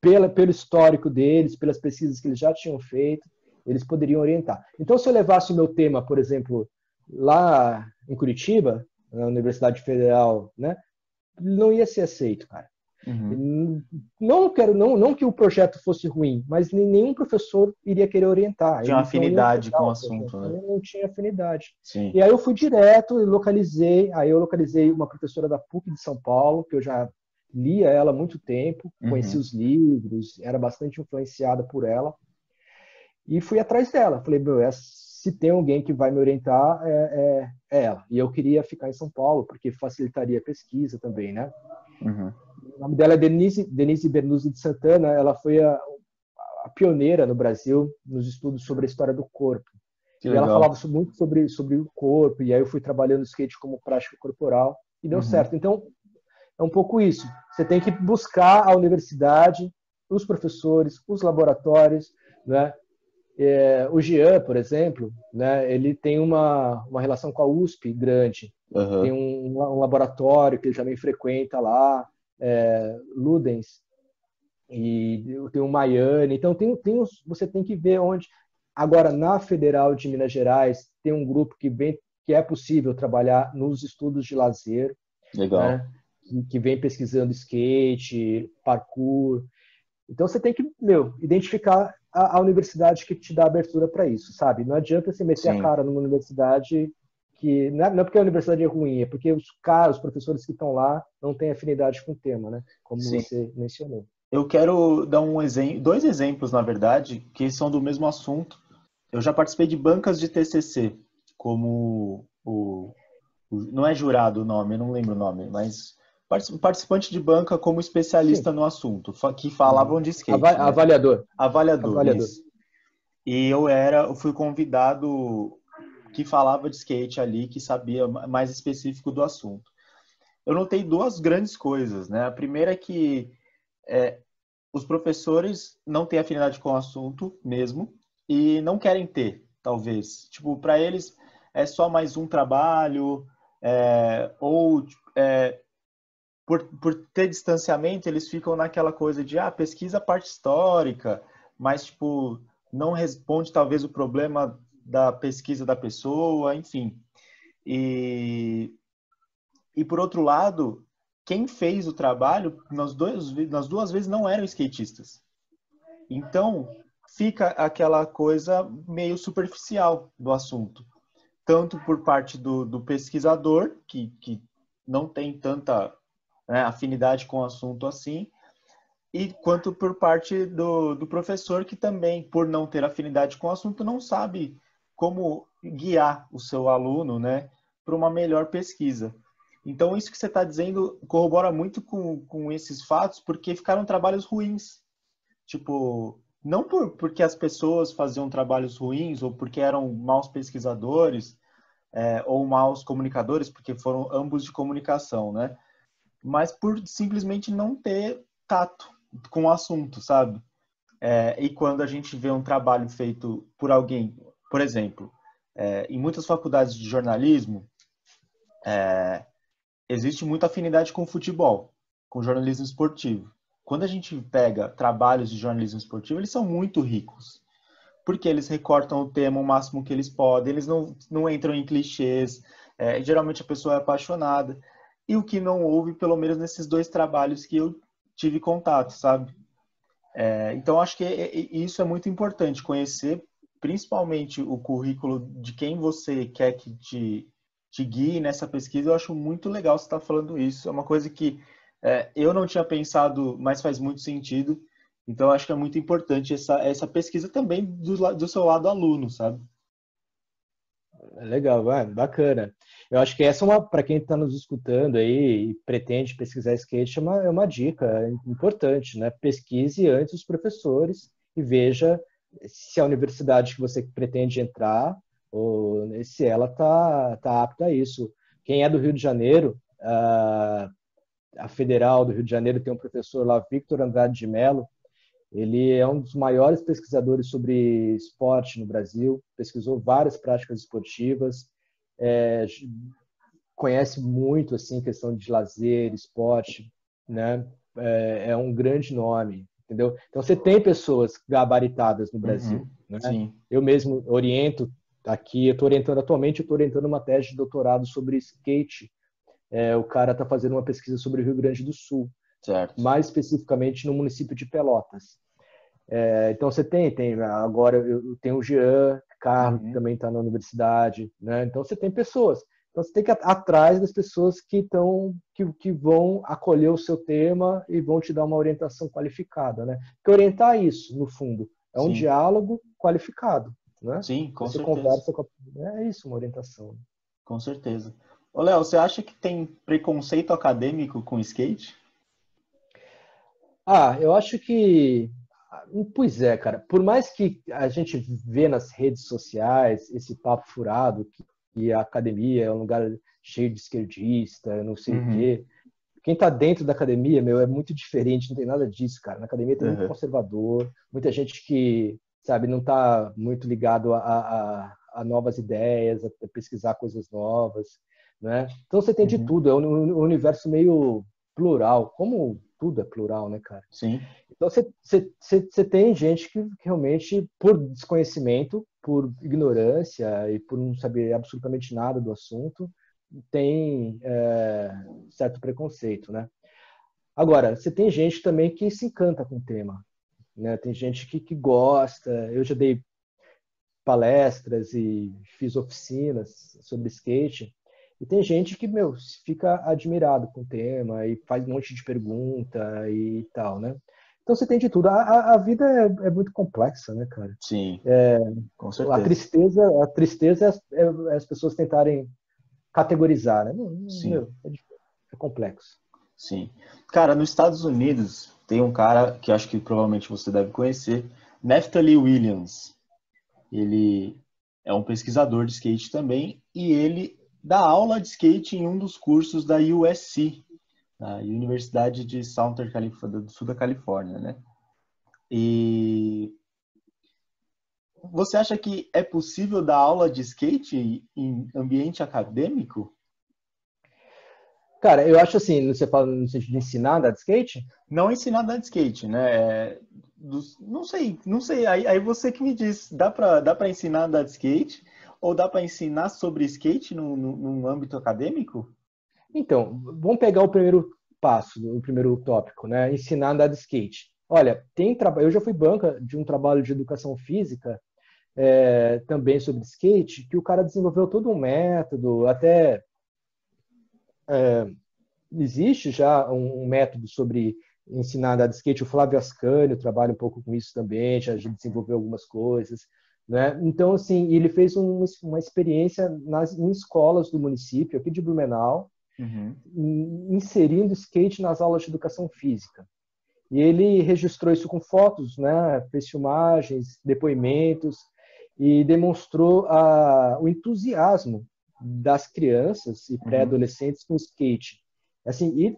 pelo histórico deles, pelas pesquisas que eles já tinham feito, eles poderiam orientar. Então, se eu levasse o meu tema, por exemplo, lá em Curitiba, na Universidade Federal, né, não ia ser aceito, cara. Uhum. Não que o projeto fosse ruim, mas nenhum professor iria querer orientar. Tinha uma Eles não iam afinidade aceitar com o o projeto. assunto, né? Eu não tinha afinidade. Sim. E aí eu fui direto e localizei. Aí eu localizei uma professora da PUC de São Paulo, que eu já lia ela há muito tempo, conhecia Uhum. os livros, era bastante influenciada por ela. E fui atrás dela. Falei, meu, se tem alguém que vai me orientar, é ela. E eu queria ficar em São Paulo, porque facilitaria a pesquisa também, né? Uhum. O nome dela é Denise Bernuzzi de Santana. Ela foi a pioneira no Brasil nos estudos sobre a história do corpo. Que E ela legal. falava muito sobre o corpo, e aí eu fui trabalhando skate como prática corporal, e deu Uhum. certo. Então, é um pouco isso. Você tem que buscar a universidade, os professores, os laboratórios, né? O Jean, por exemplo, né, ele tem uma relação com a USP grande. Tem Aham. um laboratório que ele também frequenta lá, Ludens, e tem o Maiane. Então, você tem que ver onde. Agora, na Federal de Minas Gerais, tem um grupo que é possível trabalhar nos estudos de lazer, Legal. né, que vem pesquisando skate, parkour. Então você tem que, meu, identificar a universidade que te dá abertura para isso, sabe? Não adianta você meter a Sim. cara numa universidade que não é porque a universidade é ruim, é porque os professores que estão lá não têm afinidade com o tema, né? Como Sim. você mencionou. Eu quero dar dois exemplos, na verdade, que são do mesmo assunto. Eu já participei de bancas de TCC, como não é jurado o nome, eu não lembro o nome, mas participante de banca como especialista Sim. no assunto, que Uhum. falavam de skate, né? Avaliador. Avaliador, Avaliador. isso. E eu fui convidado que falava de skate ali, que sabia mais específico do assunto. Eu notei duas grandes coisas, né? A primeira é que os professores não têm afinidade com o assunto mesmo e não querem ter, talvez. Tipo, para eles é só mais um trabalho, ou por ter distanciamento, eles ficam naquela coisa de, pesquisa a parte histórica, mas, tipo, não responde talvez o problema da pesquisa da pessoa, enfim. E, e por outro lado, quem fez o trabalho, nas duas vezes não eram skatistas. Então, fica aquela coisa meio superficial do assunto. Tanto por parte do pesquisador, que não tem tanta, né, afinidade com o assunto assim, e quanto por parte do professor, que também, por não ter afinidade com o assunto, não sabe como guiar o seu aluno, né, para uma melhor pesquisa. Então, isso que você está dizendo corrobora muito com esses fatos, porque ficaram trabalhos ruins. Tipo, não porque as pessoas faziam trabalhos ruins ou porque eram maus pesquisadores, ou maus comunicadores, porque foram ambos de comunicação, né? Mas por simplesmente não ter tato com o assunto, sabe? E quando a gente vê um trabalho feito por alguém, por exemplo, em muitas faculdades de jornalismo, existe muita afinidade com o futebol, com jornalismo esportivo. Quando a gente pega trabalhos de jornalismo esportivo, eles são muito ricos, porque eles recortam o tema o máximo que eles podem, eles não entram em clichês, geralmente a pessoa é apaixonada, e o que não houve, pelo menos nesses dois trabalhos que eu tive contato, sabe? Então, acho que isso é muito importante, conhecer principalmente o currículo de quem você quer que te guie nessa pesquisa. Eu acho muito legal você estar falando isso. É uma coisa que eu não tinha pensado, mas faz muito sentido. Então, acho que é muito importante essa pesquisa também do seu lado aluno, sabe? Legal, bacana. Eu acho que essa é uma, para quem está nos escutando aí e pretende pesquisar skate, é uma dica importante, né? Pesquise antes os professores e veja se a universidade que você pretende entrar, ou se ela tá apta a isso. Quem é do Rio de Janeiro, a Federal do Rio de Janeiro tem um professor lá, Victor Andrade de Mello. Ele é um dos maiores pesquisadores sobre esporte no Brasil, pesquisou várias práticas esportivas, é, conhece muito assim questão de lazer, esporte, né? É um grande nome, entendeu? Então você tem pessoas gabaritadas no Brasil, Uhum, né? sim, Eu mesmo oriento aqui, eu estou orientando atualmente, eu estou orientando uma tese de doutorado sobre skate. O cara está fazendo uma pesquisa sobre o Rio Grande do Sul, certo. mais especificamente no município de Pelotas. Então você tem agora eu tenho o Jean Carlos, que Uhum, também está na universidade, né? Então você tem pessoas. Então você tem que ir atrás das pessoas que vão acolher o seu tema e vão te dar uma orientação qualificada, né? Porque orientar é isso, no fundo, é um sim, diálogo qualificado, né? sim, com Você certeza. conversa com é isso, uma orientação. Com certeza. Ô, Léo, você acha que tem preconceito acadêmico com skate? Eu acho que, pois é, cara, por mais que a gente vê nas redes sociais esse papo furado, que a academia é um lugar cheio de esquerdista, não sei o Uhum. quê, quem tá dentro da academia, meu, é muito diferente, não tem nada disso, cara. Na academia tem muito Uhum. conservador, muita gente que, sabe, não tá muito ligado a novas ideias, a pesquisar coisas novas, né? Então você tem de Uhum. tudo, é um universo meio plural, como tudo é plural, né, cara? Sim, Então você tem gente que realmente, por desconhecimento, por ignorância e por não saber absolutamente nada do assunto, tem certo preconceito, né? Agora, você tem gente também que se encanta com o tema, né? Tem gente que gosta. Eu já dei palestras e fiz oficinas sobre skate. E tem gente que, meu, fica admirado com o tema e faz um monte de pergunta e tal, né? Então você tem de tudo. A vida é muito complexa, né, cara? sim, com A certeza. tristeza é as pessoas tentarem categorizar, né? Sim, Meu, é complexo. sim. Cara, nos Estados Unidos tem um cara que acho que provavelmente você deve conhecer, Neftali Williams. Ele é um pesquisador de skate também e ele dá aula de skate em um dos cursos da USC, a Universidade de Southern California, do sul da Califórnia, né? E você acha que é possível dar aula de skate em ambiente acadêmico? Cara, eu acho assim, você fala no sentido de ensinar a andar de skate? Não ensinar a andar de skate, né? Não sei, não sei. Aí você que me diz, dá para ensinar a andar de skate? Ou dá para ensinar sobre skate num âmbito acadêmico? Então, vamos pegar o primeiro passo, o primeiro tópico, né? Ensinar a andar de skate. Olha, eu já fui banca de um trabalho de educação física, também sobre skate, que o cara desenvolveu todo um método, até existe já um método sobre ensinar a andar de skate. O Flávio Ascânio trabalha um pouco com isso também, já desenvolveu algumas coisas, né? Então, assim, ele fez uma experiência em escolas do município, aqui de Blumenau, Uhum. inserindo skate nas aulas de educação física. E ele registrou isso com fotos, né? Fez filmagens, depoimentos e demonstrou o entusiasmo das crianças e Uhum. pré-adolescentes com skate. Assim, e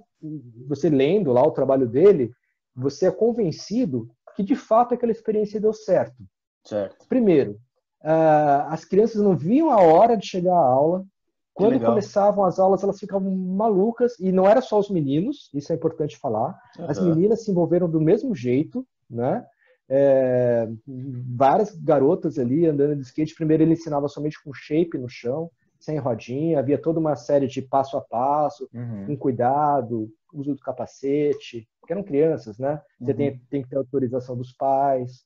você lendo lá o trabalho dele, você é convencido que de fato aquela experiência deu certo. Certo. Primeiro, as crianças não viam a hora de chegar à aula. Que Quando legal. começavam as aulas, elas ficavam malucas, e não era só os meninos, isso é importante falar. As Aham. meninas se envolveram do mesmo jeito, né? Várias garotas ali andando de skate. Primeiro ele ensinava somente com shape no chão, sem rodinha, havia toda uma série de passo a passo, com Uhum. cuidado, uso do capacete, porque eram crianças, né? Você Uhum. tem que ter autorização dos pais,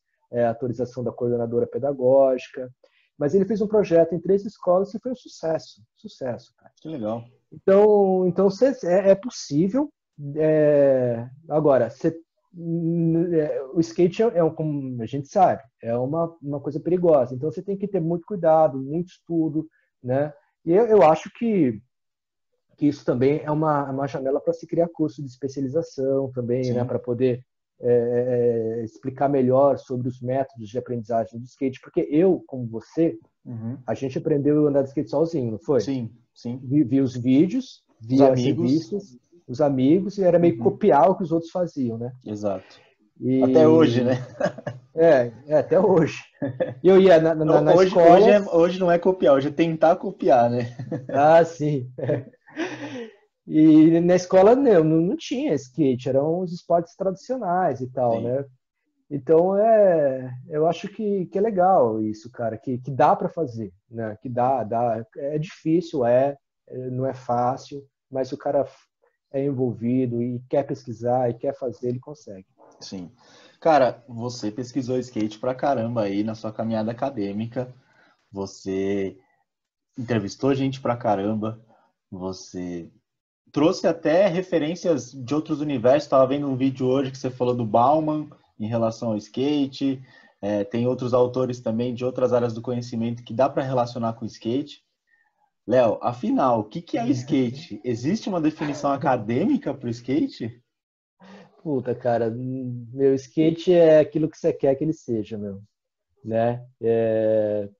autorização da coordenadora pedagógica. Mas ele fez um projeto em 3 escolas e foi um sucesso, sucesso, cara. Que legal. Então é possível. Agora, o skate como a gente sabe, é uma coisa perigosa. Então você tem que ter muito cuidado, muito estudo, né? E eu acho que isso também é uma janela para se criar curso de especialização também, né? Sim. Para poder explicar melhor sobre os métodos de aprendizagem do skate, porque eu, como você, Uhum. a gente aprendeu a andar de skate sozinho, não foi? Sim, sim. Vi os vídeos, Os via as amigos. revistas, os amigos, e era meio que Uhum. copiar o que os outros faziam, né? Exato. Até hoje, né? E até hoje. Eu ia na escola. Hoje não é copiar, hoje é tentar copiar, né? Ah, sim. E na escola não tinha skate, eram os esportes tradicionais e tal, Sim, né? Então eu acho que é legal isso, cara, que dá para fazer, né? Que dá. É difícil, não é fácil, mas o cara é envolvido e quer pesquisar e quer fazer, ele consegue. sim. Cara, você pesquisou skate pra caramba aí na sua caminhada acadêmica. Você entrevistou gente pra caramba. Você trouxe até referências de outros universos. Estava vendo um vídeo hoje que você falou do Bauman em relação ao skate. Tem outros autores também de outras áreas do conhecimento que dá para relacionar com o skate. Léo, afinal, o que que é o skate? Existe uma definição acadêmica para o skate? Puta, cara, meu skate é aquilo que você quer que ele seja, meu, né?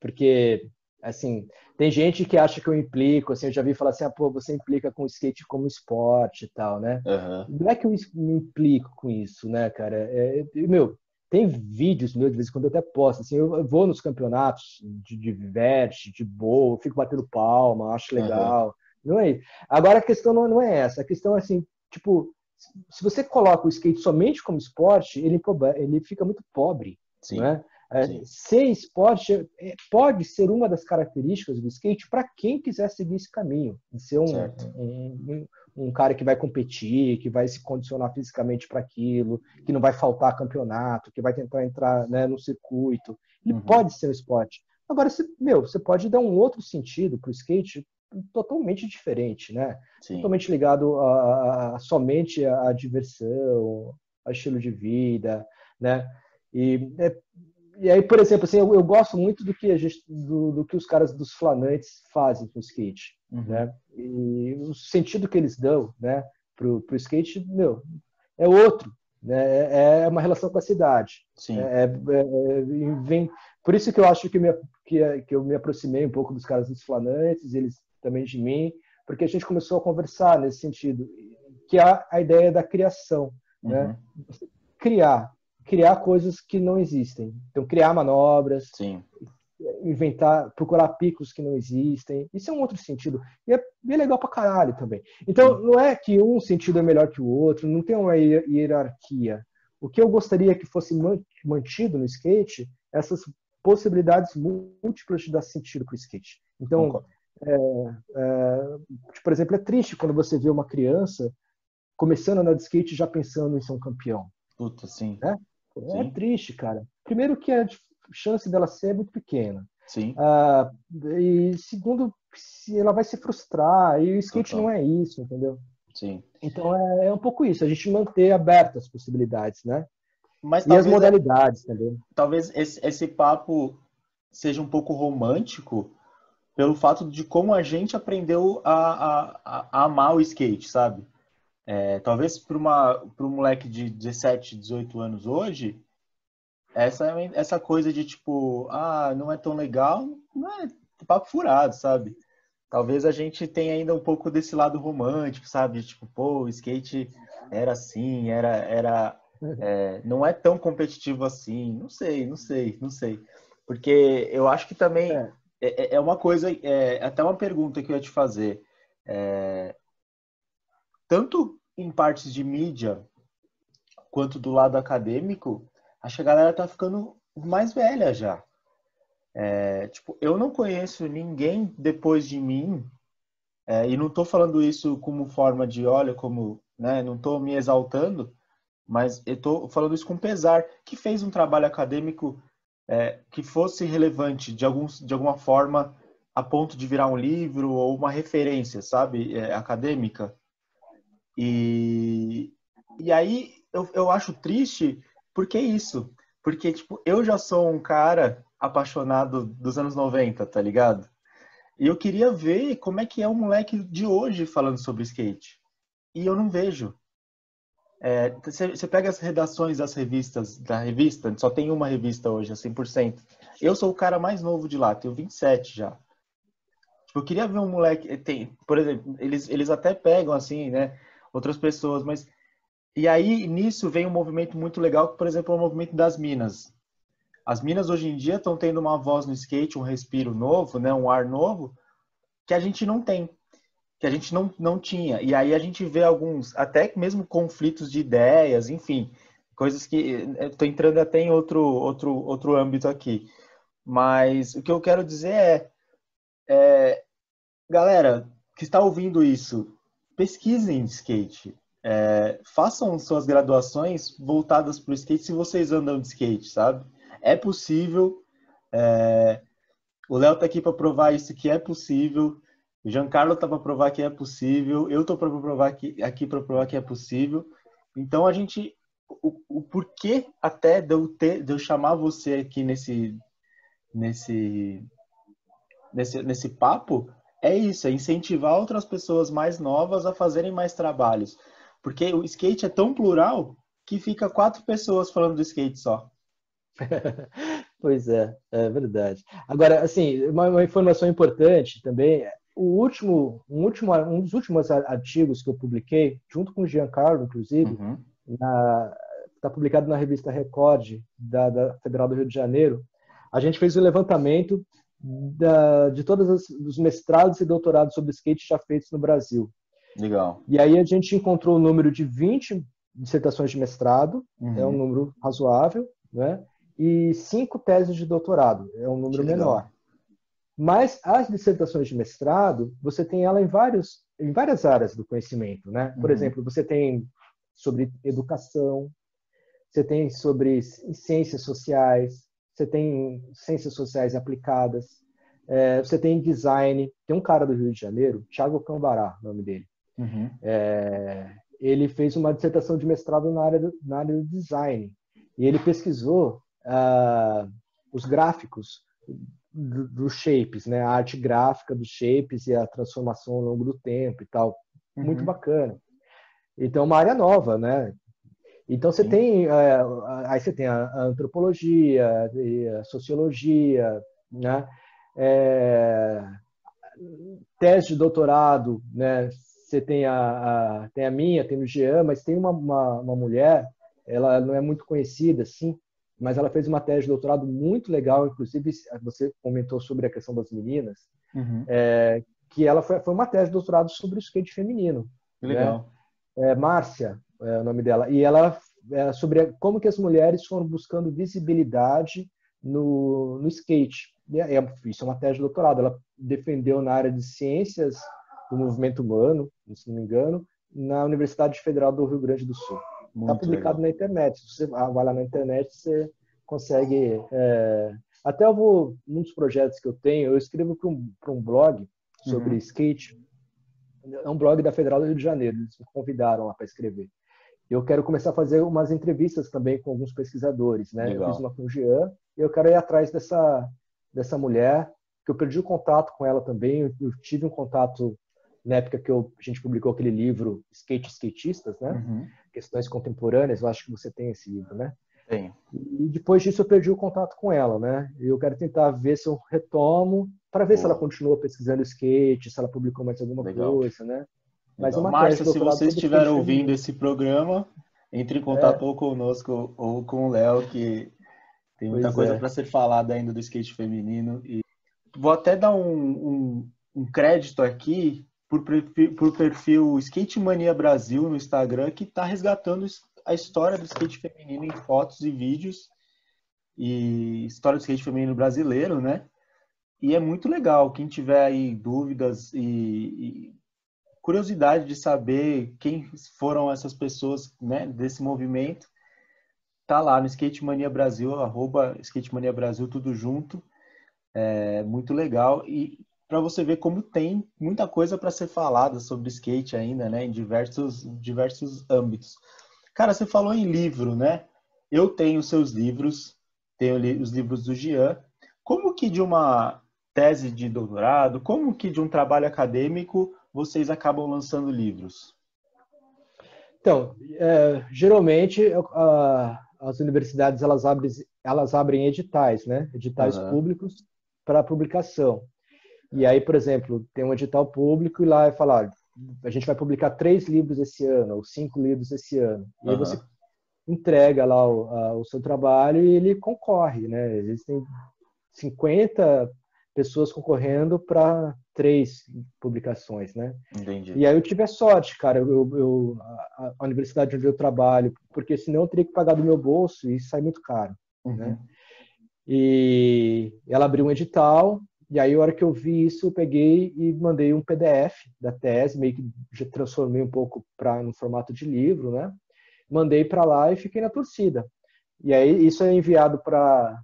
Porque, assim, tem gente que acha que eu implico, assim, eu já vi falar assim, pô, você implica com o skate como esporte e tal, né? Aham, Não é que eu me implico com isso, né, cara? Meu, tem vídeos meus, de vez em quando eu até posto, assim, eu vou nos campeonatos de vert, de boa, eu fico batendo palma, acho aham, legal. Não é isso. Agora a questão não é essa, a questão é assim, tipo, se você coloca o skate somente como esporte, ele fica muito pobre, não sim, é? sim, Ser esporte pode ser uma das características do skate para quem quiser seguir esse caminho, de ser certo. um cara que vai competir, que vai se condicionar fisicamente para aquilo, que não vai faltar campeonato, que vai tentar entrar, né, no circuito. Ele Uhum, pode ser um esporte. Agora, você pode dar um outro sentido para o skate totalmente diferente, né? sim, Totalmente ligado somente à diversão, ao estilo de vida, né? E, e aí, por exemplo, assim, eu gosto muito do que os caras dos flanantes fazem com o skate, uhum, né? E o sentido que eles dão, né, pro skate, meu, é outro, né? É uma relação com a cidade. Sim. Vem, por isso que eu acho que eu me aproximei um pouco dos caras dos Flanantes, eles também de mim, porque a gente começou a conversar nesse sentido, que é a ideia da criação, né? Uhum. Criar coisas que não existem. Então, criar manobras, Sim. inventar, procurar picos que não existem. Isso é um outro sentido. E é bem legal pra caralho também. Então, não é que um sentido é melhor que o outro, não tem uma hierarquia. O que eu gostaria que fosse mantido no skate, essas possibilidades múltiplas de dar sentido para o skate. Então, Concordo. por exemplo, é triste quando você vê uma criança começando a andar de skate já pensando em ser um campeão. Puta, sim. Né? É Sim. triste, cara. Primeiro que a chance dela ser é muito pequena. Sim. E segundo, se ela vai se frustrar. E o skate Total. não é isso, entendeu? Sim. Então é um pouco isso, a gente manter abertas as possibilidades, né? Mas E as modalidades também. talvez esse papo seja um pouco romântico pelo fato de como a gente aprendeu a amar o skate, sabe? Talvez para um moleque de 17, 18 anos hoje, essa coisa de tipo, não é tão legal, não é papo furado, sabe? Talvez a gente tenha ainda um pouco desse lado romântico, sabe? De, tipo, pô, o skate era assim, não é tão competitivo assim. Não sei, não sei, não sei. Porque eu acho que também É, é uma coisa, até uma pergunta que eu ia te fazer. Tanto em partes de mídia quanto do lado acadêmico, acho que a galera tá ficando mais velha já. Tipo, eu não conheço ninguém depois de mim. E não estou falando isso como forma de, olha, como, né, não estou me exaltando, mas eu estou falando isso com pesar, que fez um trabalho acadêmico que fosse relevante de alguma forma a ponto de virar um livro ou uma referência, sabe, acadêmica. E, e aí eu acho triste porque é isso. Porque, tipo, eu já sou um cara apaixonado dos anos 90, tá ligado? E eu queria ver como é que é o moleque de hoje falando sobre skate. E eu não vejo. Você pega as redações das revistas, da revista, só tem uma revista hoje, a 100%. Eu sou o cara mais novo de lá, tenho 27 já. Tipo, eu queria ver um moleque, por exemplo, eles até pegam assim, né, outras pessoas, mas e aí nisso vem um movimento muito legal, que por exemplo é o movimento das minas. As minas hoje em dia estão tendo uma voz no skate, um respiro novo, né, um ar novo, que a gente não tem. Que a gente não tinha. E aí a gente vê alguns, até mesmo conflitos de ideias, enfim, coisas que estou entrando até em outro âmbito aqui. Mas o que eu quero dizer galera, que está ouvindo isso, pesquisem de skate. Façam suas graduações voltadas para o skate se vocês andam de skate, sabe? É possível. O Léo tá aqui para provar isso que é possível. O Giancarlo tá para provar que é possível. Eu tô para provar aqui para provar que é possível. Então a gente, o porquê até de eu chamar você aqui nesse, nesse papo é isso, é incentivar outras pessoas mais novas a fazerem mais trabalhos. Porque o skate é tão plural que fica 4 pessoas falando do skate só. pois é verdade. Agora, assim, uma informação importante também, um dos últimos artigos que eu publiquei, junto com o Giancarlo, inclusive, Uhum, está publicado na revista Record, da Federal do Rio de Janeiro. A gente fez um levantamento de todos os mestrados e doutorados sobre skate já feitos no Brasil. legal. E aí a gente encontrou o número de 20 dissertações de mestrado, é um Uhum, número razoável, né? E 5 teses de doutorado, é um que número menor. legal. Mas as dissertações de mestrado, você tem ela em várias áreas do conhecimento, né? Por Uhum, exemplo, você tem sobre educação, você tem sobre ciências sociais, você tem ciências sociais aplicadas, você tem design. Tem um cara do Rio de Janeiro, Thiago Cambará, o nome dele. uhum, Ele fez uma dissertação de mestrado na área do design. E ele pesquisou os gráficos dos shapes, né? A arte gráfica dos shapes e a transformação ao longo do tempo e tal. Muito uhum. bacana. Então, é uma área nova, né? Então você Sim. tem, aí você tem a antropologia, a sociologia, né? É, tese de doutorado, né? Você tem tem a minha, tem no Jean, mas tem uma mulher, ela não é muito conhecida, assim, mas ela fez uma tese de doutorado muito legal, inclusive você comentou sobre a questão das meninas, Uhum. que ela foi uma tese de doutorado sobre o skate feminino, Que né? legal. Márcia é o nome dela, e ela sobre como que as mulheres foram buscando visibilidade no skate. Isso é uma tese de doutorado. Ela defendeu na área de ciências do movimento humano, se não me engano, na Universidade Federal do Rio Grande do Sul. Está Muito publicado legal. na internet. Se você vai lá na internet, você consegue. Até eu vou, um dos projetos que eu tenho, eu escrevo para um blog sobre Uhum. skate. É um blog da Federal do Rio de Janeiro. Eles me convidaram lá para escrever. Eu quero começar a fazer umas entrevistas também com alguns pesquisadores, né? Eu fiz Legal. uma com o Jean e eu quero ir atrás dessa mulher, que eu perdi o contato com ela também. Eu tive um contato na época que a gente publicou aquele livro Skate Skatistas, né? Uhum. Questões contemporâneas. Eu acho que você tem esse livro, né? Tenho. E depois disso eu perdi o contato com ela, né? E eu quero tentar ver se eu retomo para ver se ela Boa. continua pesquisando skate, se ela publicou mais alguma Legal. coisa, né? Mas é Legal. uma tese de Márcia, se doutorado você sobre estiver skate ouvindo feminino. esse programa, entre em contato É, ou conosco ou com o Léo, que tem muita pois coisa é. para ser falada ainda do skate feminino. E vou até dar um crédito aqui por perfil Skate Mania Brasil no Instagram, que está resgatando a história do skate feminino em fotos e vídeos, e história do skate feminino brasileiro, né? E é muito legal. Quem tiver aí dúvidas e curiosidade de saber quem foram essas pessoas, né, desse movimento, tá lá no Skate Mania Brasil, Skate Mania Brasil, tudo junto. É muito legal. E para você ver como tem muita coisa para ser falada sobre skate ainda, né, em diversos âmbitos. Cara, você falou em livro, né? Eu tenho seus livros, tenho os livros do Gian. Como que de uma tese de doutorado, como que de um trabalho acadêmico vocês acabam lançando livros? Então, geralmente as universidades elas abrem editais, né? Editais Aham, públicos para publicação. E aí, por exemplo, tem um edital público e lá é falar, a gente vai publicar 3 livros esse ano, ou 5 livros esse ano. E aí você aham. entrega lá o seu trabalho e ele concorre, né? Existem 50 pessoas concorrendo para 3 publicações, né? Entendi. E aí eu tive a sorte, cara, a universidade onde eu trabalho, porque senão eu teria que pagar do meu bolso e isso sai muito caro, né? Uhum. E ela abriu um edital, e aí a hora que eu vi isso, eu peguei e mandei um PDF da tese, meio que já transformei um pouco no formato de livro, né? Mandei para lá e fiquei na torcida. E aí isso é enviado para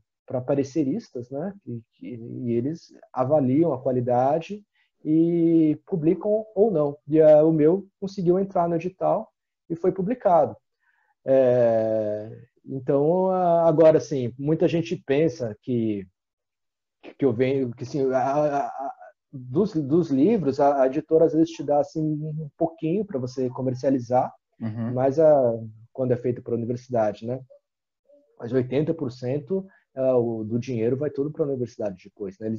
pareceristas, né? E eles avaliam a qualidade e publicam ou não. E o meu conseguiu entrar no edital e foi publicado. Então, agora, assim, muita gente pensa que eu venho, que assim, dos livros, a editora às vezes te dá assim, um pouquinho para você comercializar, Uhum. mas quando é feito para a universidade, né? Mas 80% do dinheiro vai tudo para a universidade depois, né?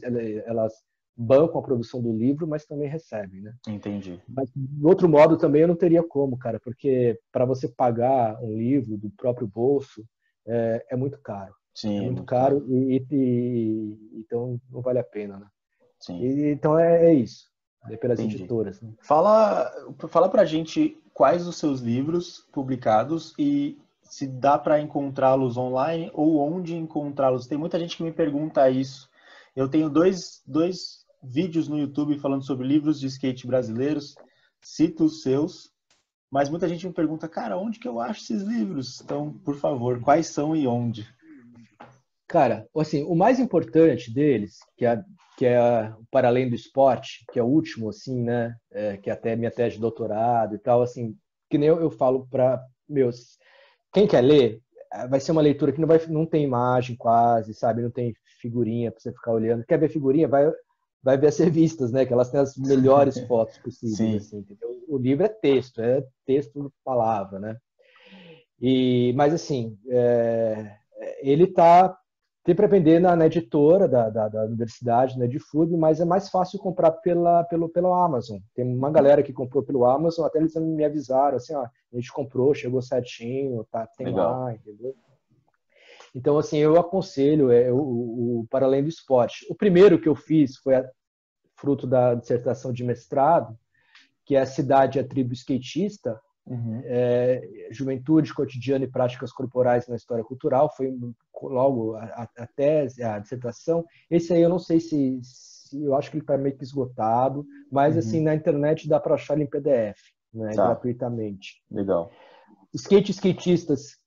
Elas bancam a produção do livro, mas também recebem, né? Entendi. Mas, de outro modo, também eu não teria como, cara, porque para você pagar um livro do próprio bolso é muito caro. É Sim, é muito muito caro. caro então não vale a pena, né? Sim, Então é isso. É pelas entendi. editoras, né? Fala pra gente quais os seus livros publicados e se dá para encontrá-los online ou onde encontrá-los. Tem muita gente que me pergunta isso. Eu tenho dois vídeos no YouTube falando sobre livros de skate brasileiros, cito os seus, mas muita gente me pergunta, cara, onde que eu acho esses livros? Então, por favor, quais são e onde? Cara, assim, o mais importante deles, que é o Para Além do Esporte, que é o último, assim, né? Que é até minha tese de doutorado e tal, assim, que nem eu falo para meus. Quem quer ler, vai ser uma leitura que não tem imagem quase, sabe? Não tem figurinha para você ficar olhando. Quer ver figurinha? Vai ver as revistas, né? Que elas têm as melhores fotos possíveis, Sim, assim, entendeu? O livro é texto palavra, né? Mas assim, ele está tem para vender na editora da universidade, na Edfood, mas é mais fácil comprar pelo Amazon. Tem uma galera que comprou pelo Amazon, até eles me avisaram, assim, ó, a gente comprou, chegou certinho, tá, tem Legal. lá, entendeu? Então, assim, eu aconselho o Para Além do Esporte. O primeiro que eu fiz foi fruto da dissertação de mestrado, que é A Cidade e a Tribo Skatista, Uhum. Juventude, Cotidiano e Práticas Corporais na História Cultural, foi logo a tese, a dissertação. Esse aí eu não sei se eu acho que ele está meio que esgotado, mas assim, Uhum. na internet dá para achar ele em PDF, né, Tá, gratuitamente. legal. Skatistas,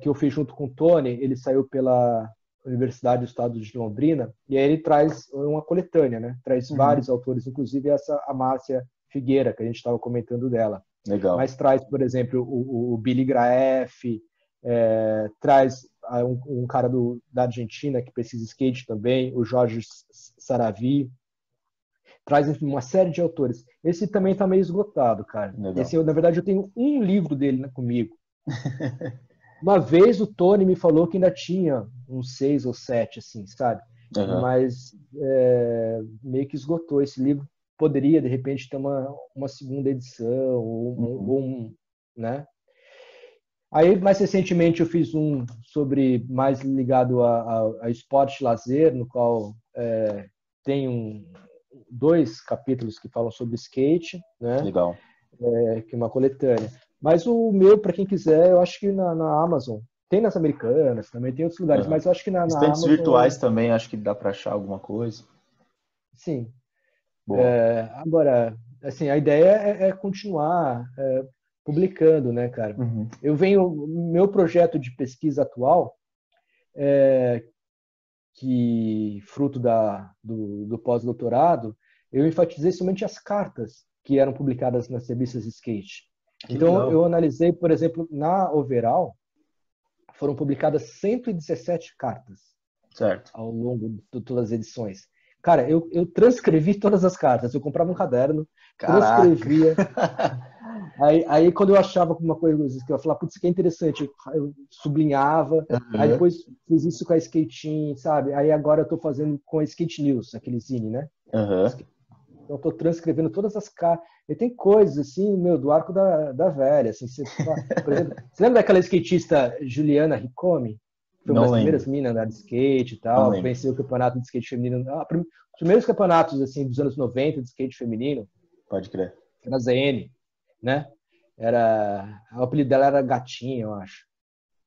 que eu fiz junto com o Tony, ele saiu pela Universidade do Estado de Londrina, e aí ele traz uma coletânea, né? Traz Uhum. vários autores, inclusive a Márcia Figueira, que a gente estava comentando dela. Legal. Mas traz, por exemplo, o Billy Graeff, traz um cara da Argentina que pesquisa skate também, o Jorge Saravi, traz uma série de autores. Esse também está meio esgotado, cara. Legal. Na verdade, eu tenho um livro dele comigo. Uma vez o Tony me falou que ainda tinha uns 6 ou 7, assim, sabe? Uhum. Mas meio que esgotou esse livro. Poderia, de repente, ter uma segunda edição, Uhum. né? Aí, mais recentemente, eu fiz um sobre mais ligado a esporte e lazer, no qual tem dois capítulos que falam sobre skate, né? Legal. Que é uma coletânea. Mas o meu, para quem quiser, eu acho que na Amazon. Tem nas Americanas, também tem outros lugares, Uhum. mas eu acho que na Estantes Amazon, virtuais também, acho que dá para achar alguma coisa. sim. Boa. Agora, assim, a ideia é continuar publicando, né, cara? Uhum. Meu projeto de pesquisa atual, que fruto do pós-doutorado, eu enfatizei somente as cartas que eram publicadas nas revistas de skate. Que Então, legal. eu analisei, por exemplo, na Overall, foram publicadas 117 cartas Certo. ao longo de todas as edições. Cara, eu transcrevi todas as cartas. Eu comprava um caderno, Caraca. transcrevia. Aí quando eu achava alguma coisa que eu falava, putz, isso aqui é interessante, eu sublinhava. Aí Uhum. depois fiz isso com a Skating, sabe? Aí agora eu tô fazendo com a Skate News, aquele zine, né? Uhum. Então eu tô transcrevendo todas as cartas. E tem coisas assim, meu, do arco da velha, assim, por exemplo, você lembra daquela skatista Juliana Ricomi? Foi uma Não das primeiras lembro. minas de skate e Não tal, lembro. venceu o campeonato de skate feminino. Os primeiros campeonatos assim dos anos 90 de skate feminino, Pode crer. era ZN, né? O apelido dela era Gatinha, eu acho.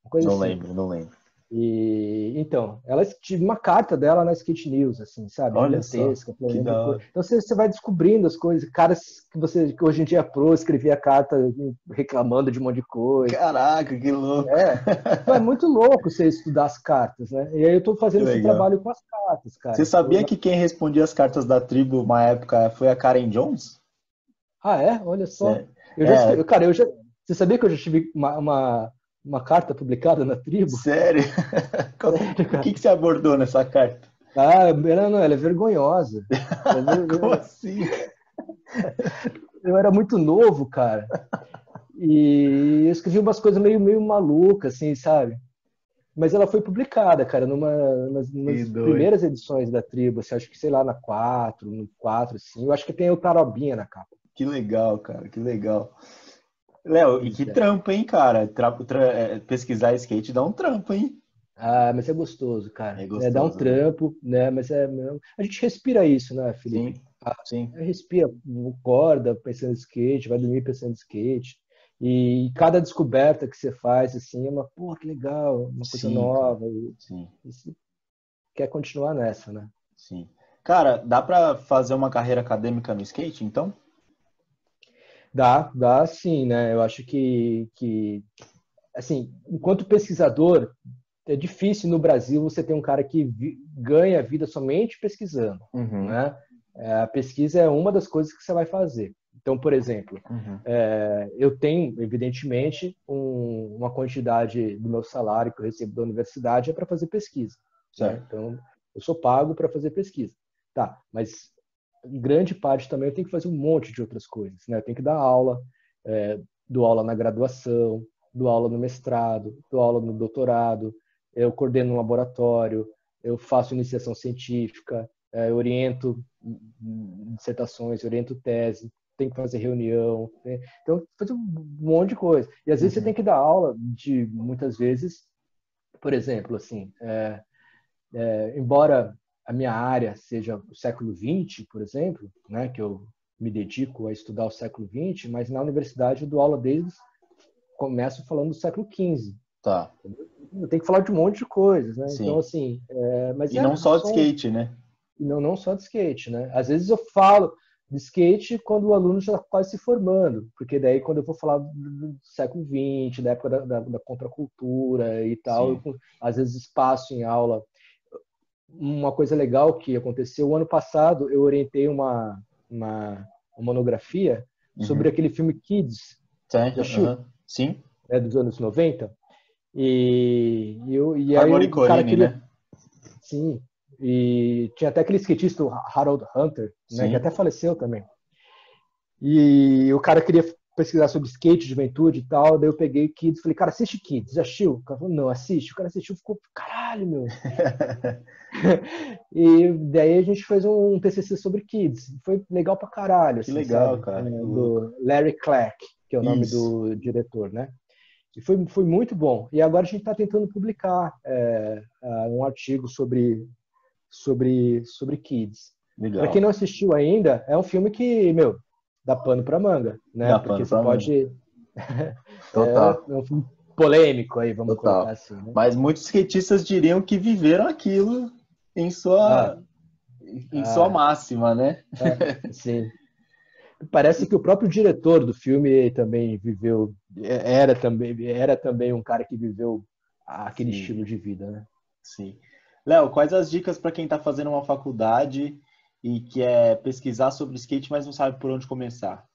Uma coisa Não assim. lembro, não lembro. E então, ela tive uma carta dela na Skate News, assim, sabe, Olha só, gigantesca, que falando da de coisa. hora. Então você vai descobrindo as coisas, caras que hoje em dia é pro, escrevia carta reclamando de um monte de coisa. Caraca, que louco. Então é muito louco você estudar as cartas, né? E aí eu tô Que fazendo esse legal. trabalho com as cartas, Você cara. sabia que quem respondia as cartas da tribo uma época foi a Karen Jones? Olha só. Cê- Eu já É, escrevi, cara, você sabia que eu já tive uma carta publicada na tribo? sério? Sério, O que cara. que você abordou nessa carta? Ela é vergonhosa. Como assim? Eu era muito novo, cara. E eu escrevi umas coisas meio malucas, assim, sabe? Mas ela foi publicada, cara, Que nas doido. primeiras edições da tribo, assim, acho que, sei lá, no 4, assim. Eu acho que tem o Tarobinha na capa. Que legal, cara, que legal. Léo, e Pois que é. trampo, hein, cara? Pesquisar skate dá um trampo, hein? Mas é gostoso, É cara. Dá um gostoso, né? trampo, né? A gente respira isso, né, Sim, Felipe? sim, Respira, acorda pensando em skate, vai dormir pensando em skate. E cada descoberta que você faz, assim, é pô, que legal, uma coisa sim, cara. nova. Sim, E você quer continuar nessa, né? sim. Cara, dá pra fazer uma carreira acadêmica no skate, então? Dá sim, né? Eu acho que assim, enquanto pesquisador, é difícil no Brasil você ter um cara que ganha a vida somente pesquisando, Uhum, né? A pesquisa é uma das coisas que você vai fazer. Então, por exemplo, uhum. eu tenho, evidentemente, uma quantidade do meu salário que eu recebo da universidade é para fazer pesquisa, né? Certo. Então, eu sou pago para fazer pesquisa. Tá, mas em grande parte também eu tenho que fazer um monte de outras coisas, né? Eu tenho que dar aula, dou aula na graduação, dou aula no mestrado, dou aula no doutorado, eu coordeno um laboratório, eu faço iniciação científica, eu oriento dissertações, oriento tese, tem que fazer reunião, né? Então, fazer um monte de coisa. E às vezes você tem que dar aula de, muitas vezes, por exemplo, assim, embora a minha área seja o século XX, por exemplo, né, que eu me dedico a estudar o século XX, mas na universidade eu dou aula desde, começo falando do século XV. Tá. Eu tenho que falar de um monte de coisas, né? Então, Sim. assim, mas E não só de são skate, né? não só de skate, né? Às vezes eu falo de skate quando o aluno já está quase se formando, porque daí quando eu vou falar do século XX, da época da contracultura e tal, Sim. eu, às vezes espaço em aula. Uma coisa legal que aconteceu o ano passado, eu orientei uma monografia sobre Uhum. aquele filme Kids, Tá, já assistiu? uhum. Sim. Dos anos 90. E aí Harmony o cara Corine, queria. né? Sim. E tinha até aquele skatista, o Harold Hunter, né, que Sim. até faleceu também. E o cara queria pesquisar sobre skate, juventude e tal. Daí eu peguei Kids e falei, cara, assiste Kids, já assistiu? O cara falou, não, assiste. O cara assistiu, ficou, caralho, meu. E daí a gente fez um TCC sobre Kids. Foi legal pra caralho, Que assim, legal, sabe? cara. Que louco. Do Larry Clark, que é o nome Isso. do diretor, né? E foi muito bom. E agora a gente está tentando publicar um artigo sobre Kids. Para quem Legal. não assistiu ainda, é um filme que, meu, dá pano para manga, né? Dá Porque pano você pra manga. pode. Total. É um filme polêmico aí, vamos colocar Total. assim, né? Mas muitos skatistas diriam que viveram aquilo em Ah, sua, em sua ah, máxima, né? sim. Parece que o próprio diretor do filme também viveu, era também um cara que viveu aquele Sim, estilo de vida, né? sim. Léo, quais as dicas para quem está fazendo uma faculdade e quer pesquisar sobre skate, mas não sabe por onde começar?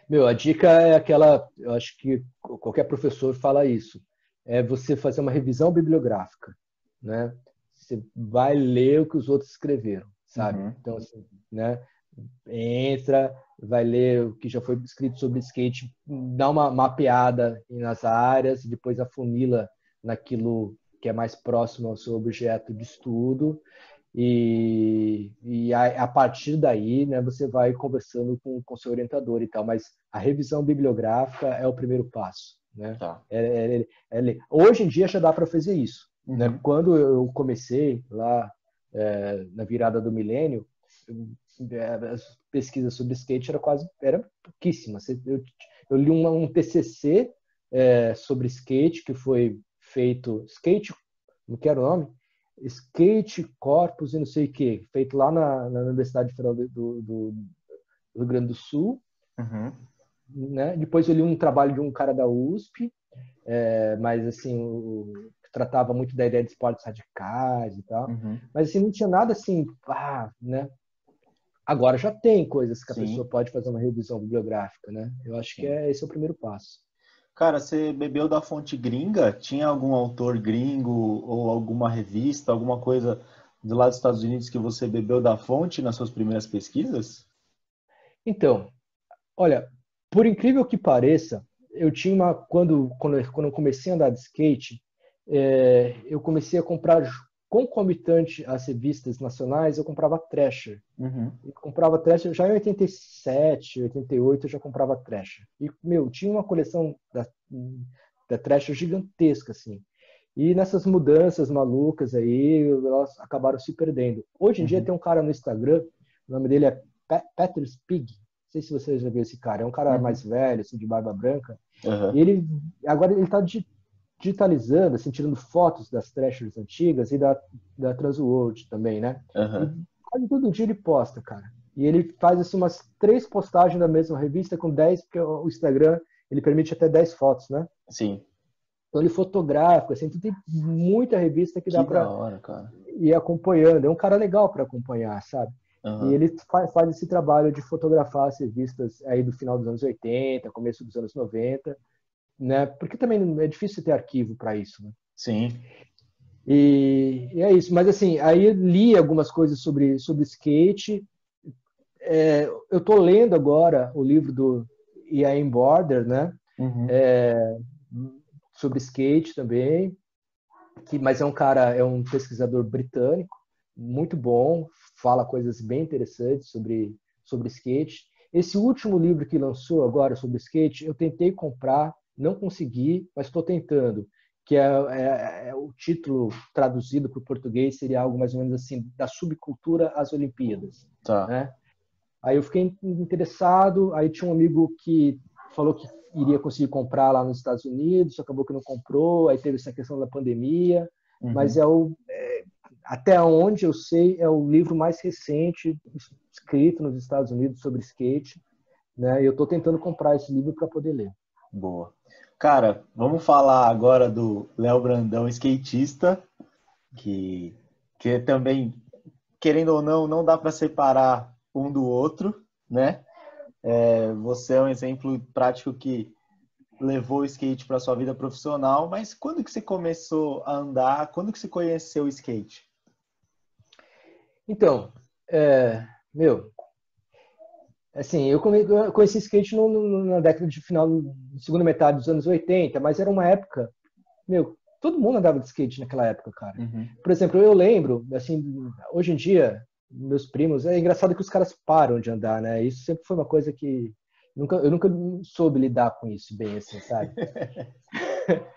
Meu, a dica é aquela, eu acho que qualquer professor fala isso, é você fazer uma revisão bibliográfica, né? Você vai ler o que os outros escreveram, sabe? Uhum. Então, assim, né? Entra, vai ler o que já foi escrito sobre skate, dá uma mapeada nas áreas, depois afunila naquilo que é mais próximo ao seu objeto de estudo, e a partir daí, né, você vai conversando com o seu orientador e tal, mas a revisão bibliográfica é o primeiro passo, né? Tá. Hoje em dia já dá para fazer isso, né? Uhum. Quando eu comecei lá na virada do milênio, as pesquisas sobre skate era pouquíssimas. Eu li um TCC sobre skate que foi feito, skate, não quero o nome, Skate Corpus e não sei o que, feito lá na Universidade Federal do Rio Grande do Sul, Uhum. né? Depois eu li um trabalho de um cara da USP, mas assim, que tratava muito da ideia de esportes radicais e tal, Uhum. mas assim, não tinha nada assim, né? Agora já tem coisas que a Sim, pessoa pode fazer uma revisão bibliográfica, né? Eu acho que sim. esse é o primeiro passo. Cara, você bebeu da fonte gringa? Tinha algum autor gringo ou alguma revista, alguma coisa do lado dos Estados Unidos que você bebeu da fonte nas suas primeiras pesquisas? Então, olha, por incrível que pareça, eu tinha quando eu comecei a andar de skate, eu comecei a comprar concomitante às revistas nacionais, eu comprava Thrasher. Uhum. E comprava Thrasher já em 87, 88 eu já comprava Thrasher. E, meu, tinha uma coleção da Thrasher gigantesca, assim. E nessas mudanças malucas aí, elas acabaram se perdendo. Hoje em dia Uhum. tem um cara no Instagram, o nome dele é Peter Spig. Não sei se você já viu esse cara. É um cara Uhum. mais velho, assim, de barba branca. E Uhum. agora ele está digitalizando, assim, tirando fotos das Thrashers antigas e da Transworld também, né? E Uhum. quase todo dia ele posta, cara. E ele faz assim, umas 3 postagens da mesma revista com 10, porque o Instagram ele permite até 10 fotos, né? Sim. Então ele fotografa, assim, então tem muita revista que dá Que da para hora, cara. ir acompanhando. É um cara legal para acompanhar, sabe? E Uhum. ele faz esse trabalho de fotografar as revistas aí do final dos anos 80, começo dos anos 90, né? Porque também é difícil ter arquivo para isso, né? Sim. E é isso. Mas assim, aí eu li algumas coisas sobre skate. Eu estou lendo agora o livro do Ian Border, né? Uhum. Sobre skate também, mas é um pesquisador britânico, muito bom, fala coisas bem interessantes sobre skate. Esse último livro que lançou agora sobre skate, eu tentei comprar, não consegui, mas estou tentando, que é o título traduzido para o português seria algo mais ou menos assim, da subcultura às Olimpíadas, Tá. né? Aí eu fiquei interessado, aí tinha um amigo que falou que iria conseguir comprar lá nos Estados Unidos, acabou que não comprou, aí teve essa questão da pandemia, mas Uhum. até onde eu sei, é o livro mais recente escrito nos Estados Unidos sobre skate, né? E eu estou tentando comprar esse livro para poder ler. Boa. Cara, vamos falar agora do Léo Brandão, skatista, que, que também, querendo ou não, não dá para separar um do outro, né? Você é um exemplo prático que levou o skate para sua vida profissional, mas quando que você começou a andar? Quando que você conheceu o skate? Então, meu, assim, eu conheci skate na década de final, segunda metade dos anos 80, mas era uma época, meu, todo mundo andava de skate naquela época, cara. Uhum. Por exemplo, eu lembro, assim, hoje em dia, meus primos, é engraçado que os caras param de andar, né? Isso sempre foi uma coisa que eu nunca soube lidar com isso bem, assim, sabe?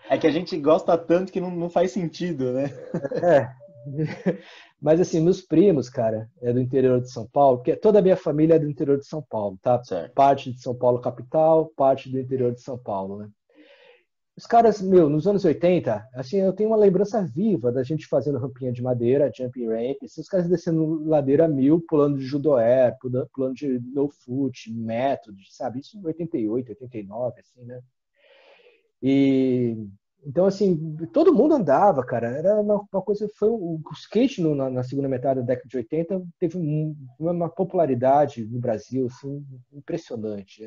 É que a gente gosta tanto que não faz sentido, né? É. Mas assim, meus primos, cara, é do interior de São Paulo, porque toda a minha família é do interior de São Paulo, tá? Certo. Parte de São Paulo capital, parte do interior de São Paulo, né? Os caras, meu, nos anos 80, assim, eu tenho uma lembrança viva da gente fazendo rampinha de madeira, jumping ramp, assim, os caras descendo ladeira mil, pulando de judo air, pulando de no foot, método, sabe? Isso em 88, 89, assim, né? E então, assim, todo mundo andava, cara. Era uma coisa. O skate na segunda metade da década de 80 teve uma popularidade no Brasil, assim, impressionante.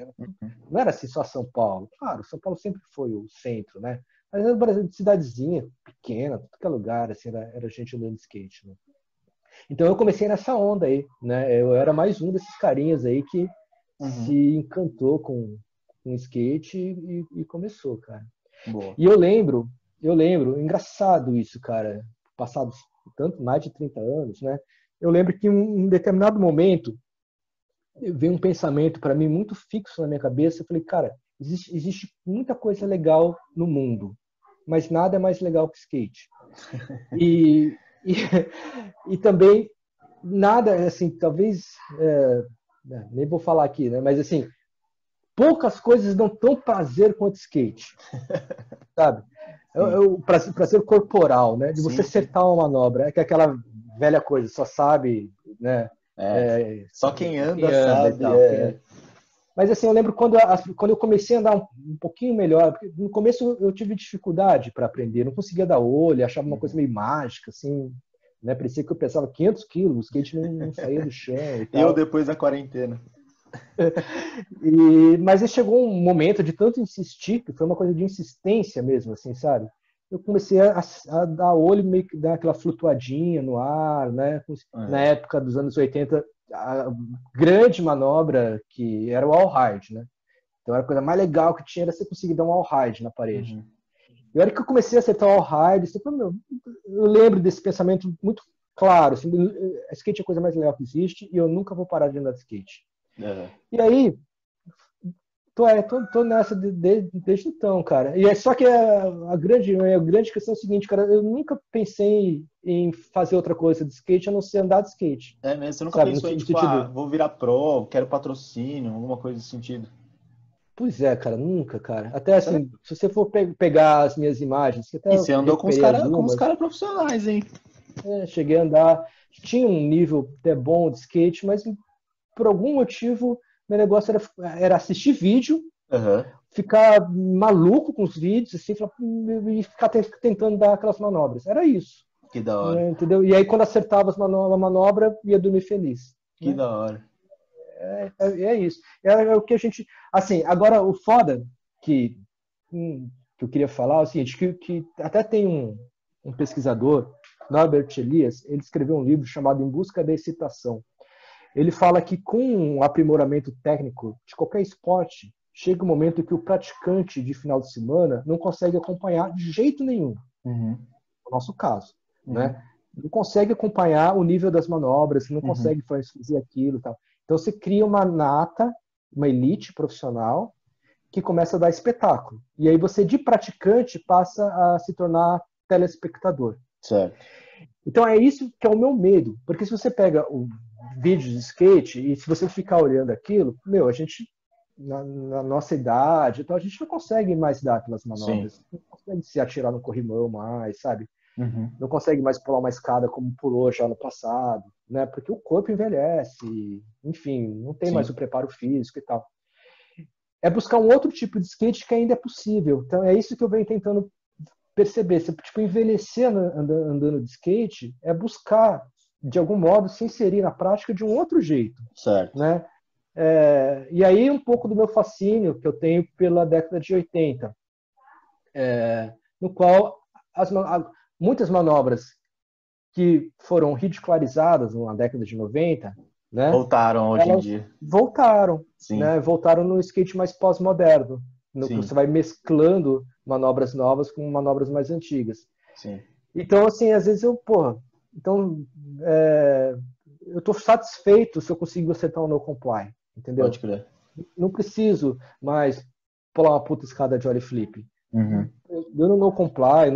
Não era assim só São Paulo. Claro, São Paulo sempre foi o centro, né? Mas era um Brasil de cidadezinha, pequena, todo que é lugar, assim, era gente andando de skate, né? Então eu comecei nessa onda aí, né? Eu era mais um desses carinhas aí que Uhum. se encantou com skate e começou, cara. Boa. E eu lembro, engraçado isso, cara, passados tanto mais de 30 anos, né? Eu lembro que em um determinado momento veio um pensamento para mim muito fixo na minha cabeça. Eu falei, cara, existe muita coisa legal no mundo, mas nada é mais legal que skate. E, e também nada, assim, talvez, nem vou falar aqui, né? Mas assim, poucas coisas dão tão prazer quanto skate, sabe? Sim. Prazer corporal, né? De você Sim, sim. acertar uma manobra. É que é aquela velha coisa, só sabe, né? É. Só quem Só quem anda anda e sabe. tal. Mas assim, eu lembro quando eu comecei a andar um pouquinho melhor, porque no começo eu tive dificuldade para aprender, não conseguia dar olho, achava uma coisa Uhum. meio mágica, assim, né? Parecia que eu pesava 500 quilos, o skate não saía do chão e Eu tal. depois da quarentena. Mas aí chegou um momento de tanto insistir, que foi uma coisa de insistência mesmo, assim, sabe? Eu comecei a dar olho, meio que dar aquela flutuadinha no ar, né? Na É. época dos anos 80, a grande manobra que era o all hard, né? Então era a coisa mais legal que tinha era você conseguir dar um all hard na parede. Uhum. E a hora que eu comecei a acertar o all hard, eu lembro desse pensamento muito claro, assim, skate é a coisa mais legal que existe e eu nunca vou parar de andar de skate. É. E aí, tô nessa desde então, cara. E é só que a grande questão é o seguinte, cara, eu nunca pensei em fazer outra coisa de skate a não ser andar de skate. É mesmo, você nunca Sabe? pensou em, No tipo, ah, sentido, vou virar pro, quero patrocínio, alguma coisa nesse sentido? pois é, cara, nunca, cara. Até Sério? assim, se você for pegar as minhas imagens, que até E eu você andou recuperei com os algumas, cara profissionais, hein? cheguei a andar, tinha um nível até bom de skate, mas por algum motivo meu negócio era assistir vídeo, Aham. ficar maluco com os vídeos, assim, e ficar tentando dar aquelas manobras. Era isso, Que da hora. né, entendeu? E aí, quando acertava a manobra, ia dormir feliz. Que Né? da hora. É isso. É o que a gente. Assim, agora, o foda que, que eu queria falar é o seguinte: que até tem um pesquisador, Norbert Elias, ele escreveu um livro chamado Em Busca da Excitação. Ele fala que com o aprimoramento técnico de qualquer esporte, chega um momento que o praticante de final de semana não consegue acompanhar de jeito nenhum, no nosso caso, né? Não consegue acompanhar o nível das manobras, não consegue fazer aquilo e tal. Então você cria uma nata, uma elite profissional que começa a dar espetáculo. E aí você, de praticante, passa a se tornar telespectador. Certo. Então é isso que é o meu medo. Porque se você pega o vídeo de skate e se você ficar olhando aquilo, a gente, na nossa idade, então a gente não consegue mais dar aquelas manobras. Sim. Não consegue se atirar no corrimão mais, sabe? Não consegue mais pular uma escada como pulou já no passado, né? Porque o corpo envelhece, enfim, não tem mais o preparo físico e tal. É buscar um outro tipo de skate que ainda é possível. Então é isso que eu venho tentando perceber. Você, tipo, envelhecer andando de skate é buscar, de algum modo, se inserir na prática de um outro jeito. Certo. Né? E aí um pouco do meu fascínio que eu tenho pela década de 80, no qual muitas manobras que foram ridicularizadas na década de 90, né, voltaram hoje em dia. Voltaram, Sim. né, voltaram no skate mais pós-moderno, no que você vai mesclando manobras novas com manobras mais antigas. Sim. Então, assim, às vezes eu estou satisfeito se eu consigo acertar um no comply, entendeu? Pode crer. Não preciso mais pular uma puta escada de ollie flip. Eu no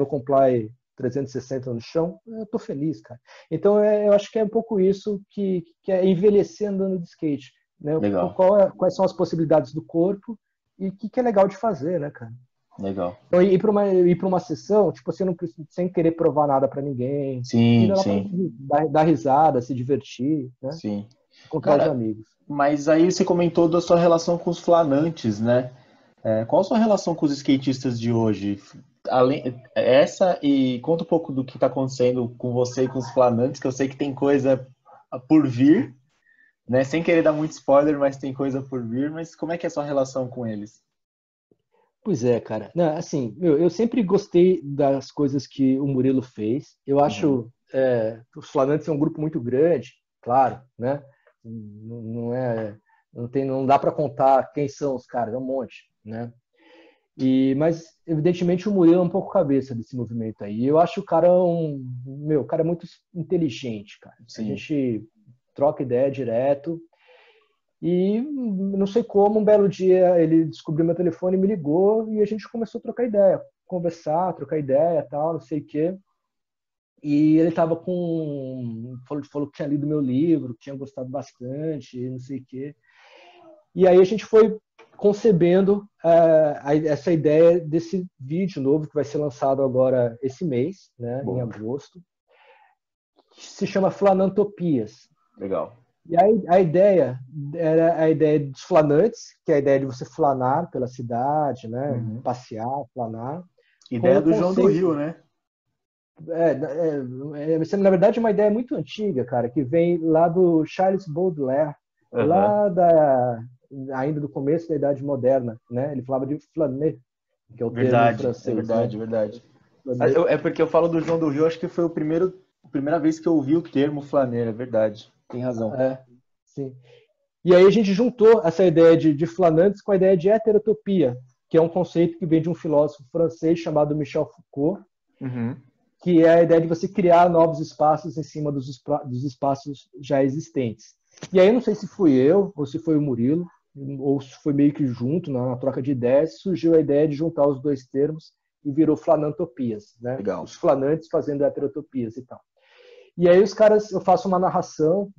comply 360 no chão, eu tô feliz, cara. Então eu acho que é um pouco isso que é envelhecer andando de skate, né? Legal. Quais são as possibilidades do corpo e o que é legal de fazer, né, cara? Legal. Então ir para uma sessão, tipo assim, sem querer provar nada para ninguém, sim, dar risada, se divertir, né? Sim. Encontrar os amigos. Mas aí você comentou da sua relação com os flanantes, né? Qual a sua relação com os skatistas de hoje? E conta um pouco do que está acontecendo com você e com os flanantes, que eu sei que tem coisa por vir, né? Sem querer dar muito spoiler, mas tem coisa por vir. Mas como é que é a sua relação com eles? Pois é, cara. Não, assim, eu sempre gostei das coisas que o Murilo fez. Eu acho os Flanantes é um grupo muito grande, claro, né? Não dá para contar quem são os caras, é um monte, né? Mas evidentemente o Murilo é um pouco cabeça desse movimento aí. Eu acho o cara o cara é muito inteligente, cara. Sim. A gente troca ideia direto. E não sei como, um belo dia ele descobriu meu telefone, me ligou e a gente começou a trocar ideia, conversar, trocar ideia, tal, não sei o quê. E ele tava falou que tinha lido meu livro, que tinha gostado bastante, não sei o quê. E aí a gente foi concebendo essa ideia desse vídeo novo que vai ser lançado agora esse mês, né, em agosto, que se chama Flanantopias. Legal. E a ideia era a ideia dos flanantes, que é a ideia de você flanar pela cidade, né? Passear, flanar. Ideia do João do Rio, né? Na verdade, é uma ideia muito antiga, cara, que vem lá do Charles Baudelaire, lá ainda do começo da Idade Moderna, né? Ele falava de flâner, que é o termo francês. Verdade. É porque eu falo do João do Rio, acho que foi a primeira vez que eu ouvi o termo flaner, é verdade. Tem razão. Sim. E aí a gente juntou essa ideia de flanantes com a ideia de heterotopia, que é um conceito que vem de um filósofo francês chamado Michel Foucault, que é a ideia de você criar novos espaços em cima dos espaços já existentes. E aí não sei se fui eu, ou se foi o Murilo, ou se foi meio que junto, na troca de ideias, surgiu a ideia de juntar os dois termos e virou flanantopias, né? Legal. Os flanantes fazendo heterotopias e tal. E aí os caras, eu faço uma narração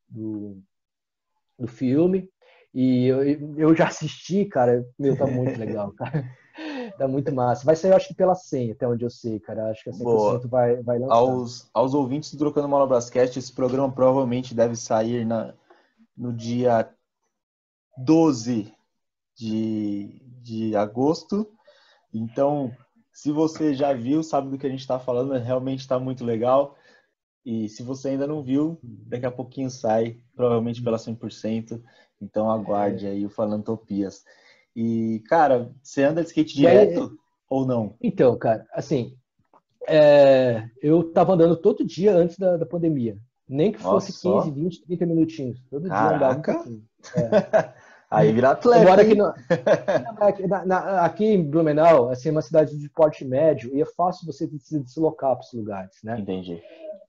do filme, e eu já assisti, cara, tá muito legal, cara. Tá muito massa. Vai sair, eu acho que pela 100, até onde eu sei, cara. Acho que a 100% vai lançar. Aos ouvintes do Trocando Manobrascast, esse programa provavelmente deve sair no dia 12 de agosto. Então, se você já viu, sabe do que a gente está falando, realmente está muito legal. E se você ainda não viu, daqui a pouquinho sai, provavelmente pela 100%. Então aguarde aí o Flanantopias. E, cara, você anda de skate direto ou não? Então, cara, assim, eu tava andando todo dia antes da pandemia. Nem que Nossa, fosse 15, só. 20, 30 minutinhos. Todo dia eu andava um Caraca. pouquinho. É. Aí vira Eu atleta, moro aqui, hein? aqui em Blumenau, assim, uma cidade de porte médio, e é fácil você se deslocar para os lugares, né? Entendi.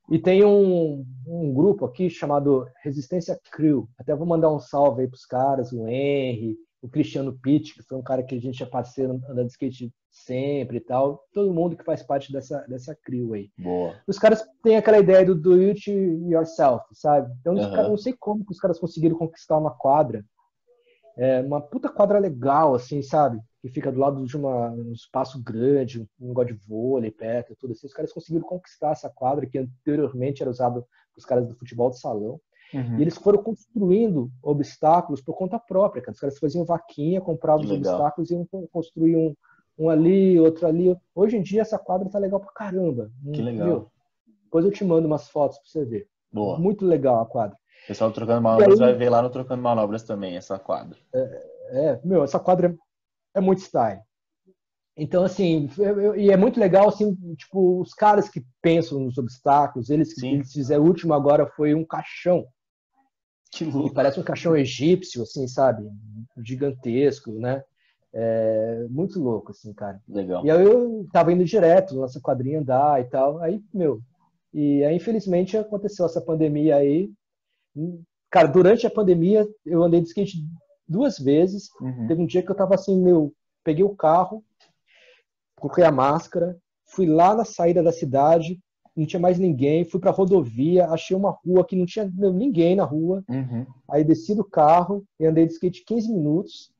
E tem um grupo aqui chamado Resistência Crew. Até vou mandar um salve aí para os caras, o Henry, o Cristiano Pitt, que foi um cara que a gente é parceiro andando de skate sempre e tal. Todo mundo que faz parte dessa crew aí. Boa. Os caras têm aquela ideia do it yourself, sabe? Então, eu Aham. não sei como que os caras conseguiram conquistar uma quadra, uma puta quadra legal, assim, sabe? Que fica do lado de um espaço grande, um negócio de vôlei perto, tudo assim. Os caras conseguiram conquistar essa quadra que anteriormente era usada pelos caras do futebol de salão. E Uhum. eles foram construindo obstáculos por conta própria, cara. Os caras faziam vaquinha, compravam Que os legal. obstáculos e iam construir um ali, outro ali. Hoje em dia essa quadra tá legal pra caramba. Que legal. Meu, depois eu te mando umas fotos pra você ver. Boa. Muito legal a quadra. O pessoal do Trocando E Manobras vai aí, ver lá no Trocando Manobras também, essa quadra. meu, essa quadra é muito style. Então, assim, e é muito legal, assim, tipo, os caras que pensam nos obstáculos, Sim, eles fizeram, o último agora foi um caixão, que que louco. parece um caixão egípcio, assim, sabe? Gigantesco, né? Muito louco, assim, cara. E Legal. aí eu tava indo direto nessa quadrinha andar e tal, aí, meu, e aí infelizmente aconteceu essa pandemia aí. Cara, durante a pandemia eu andei de skate 2 vezes, Uhum. teve um dia que eu tava assim, meu, peguei o carro, coloquei a máscara, fui lá na saída da cidade, não tinha mais ninguém, fui pra rodovia, achei uma rua que não tinha ninguém na rua, Uhum. aí desci do carro e andei de skate 15 minutos,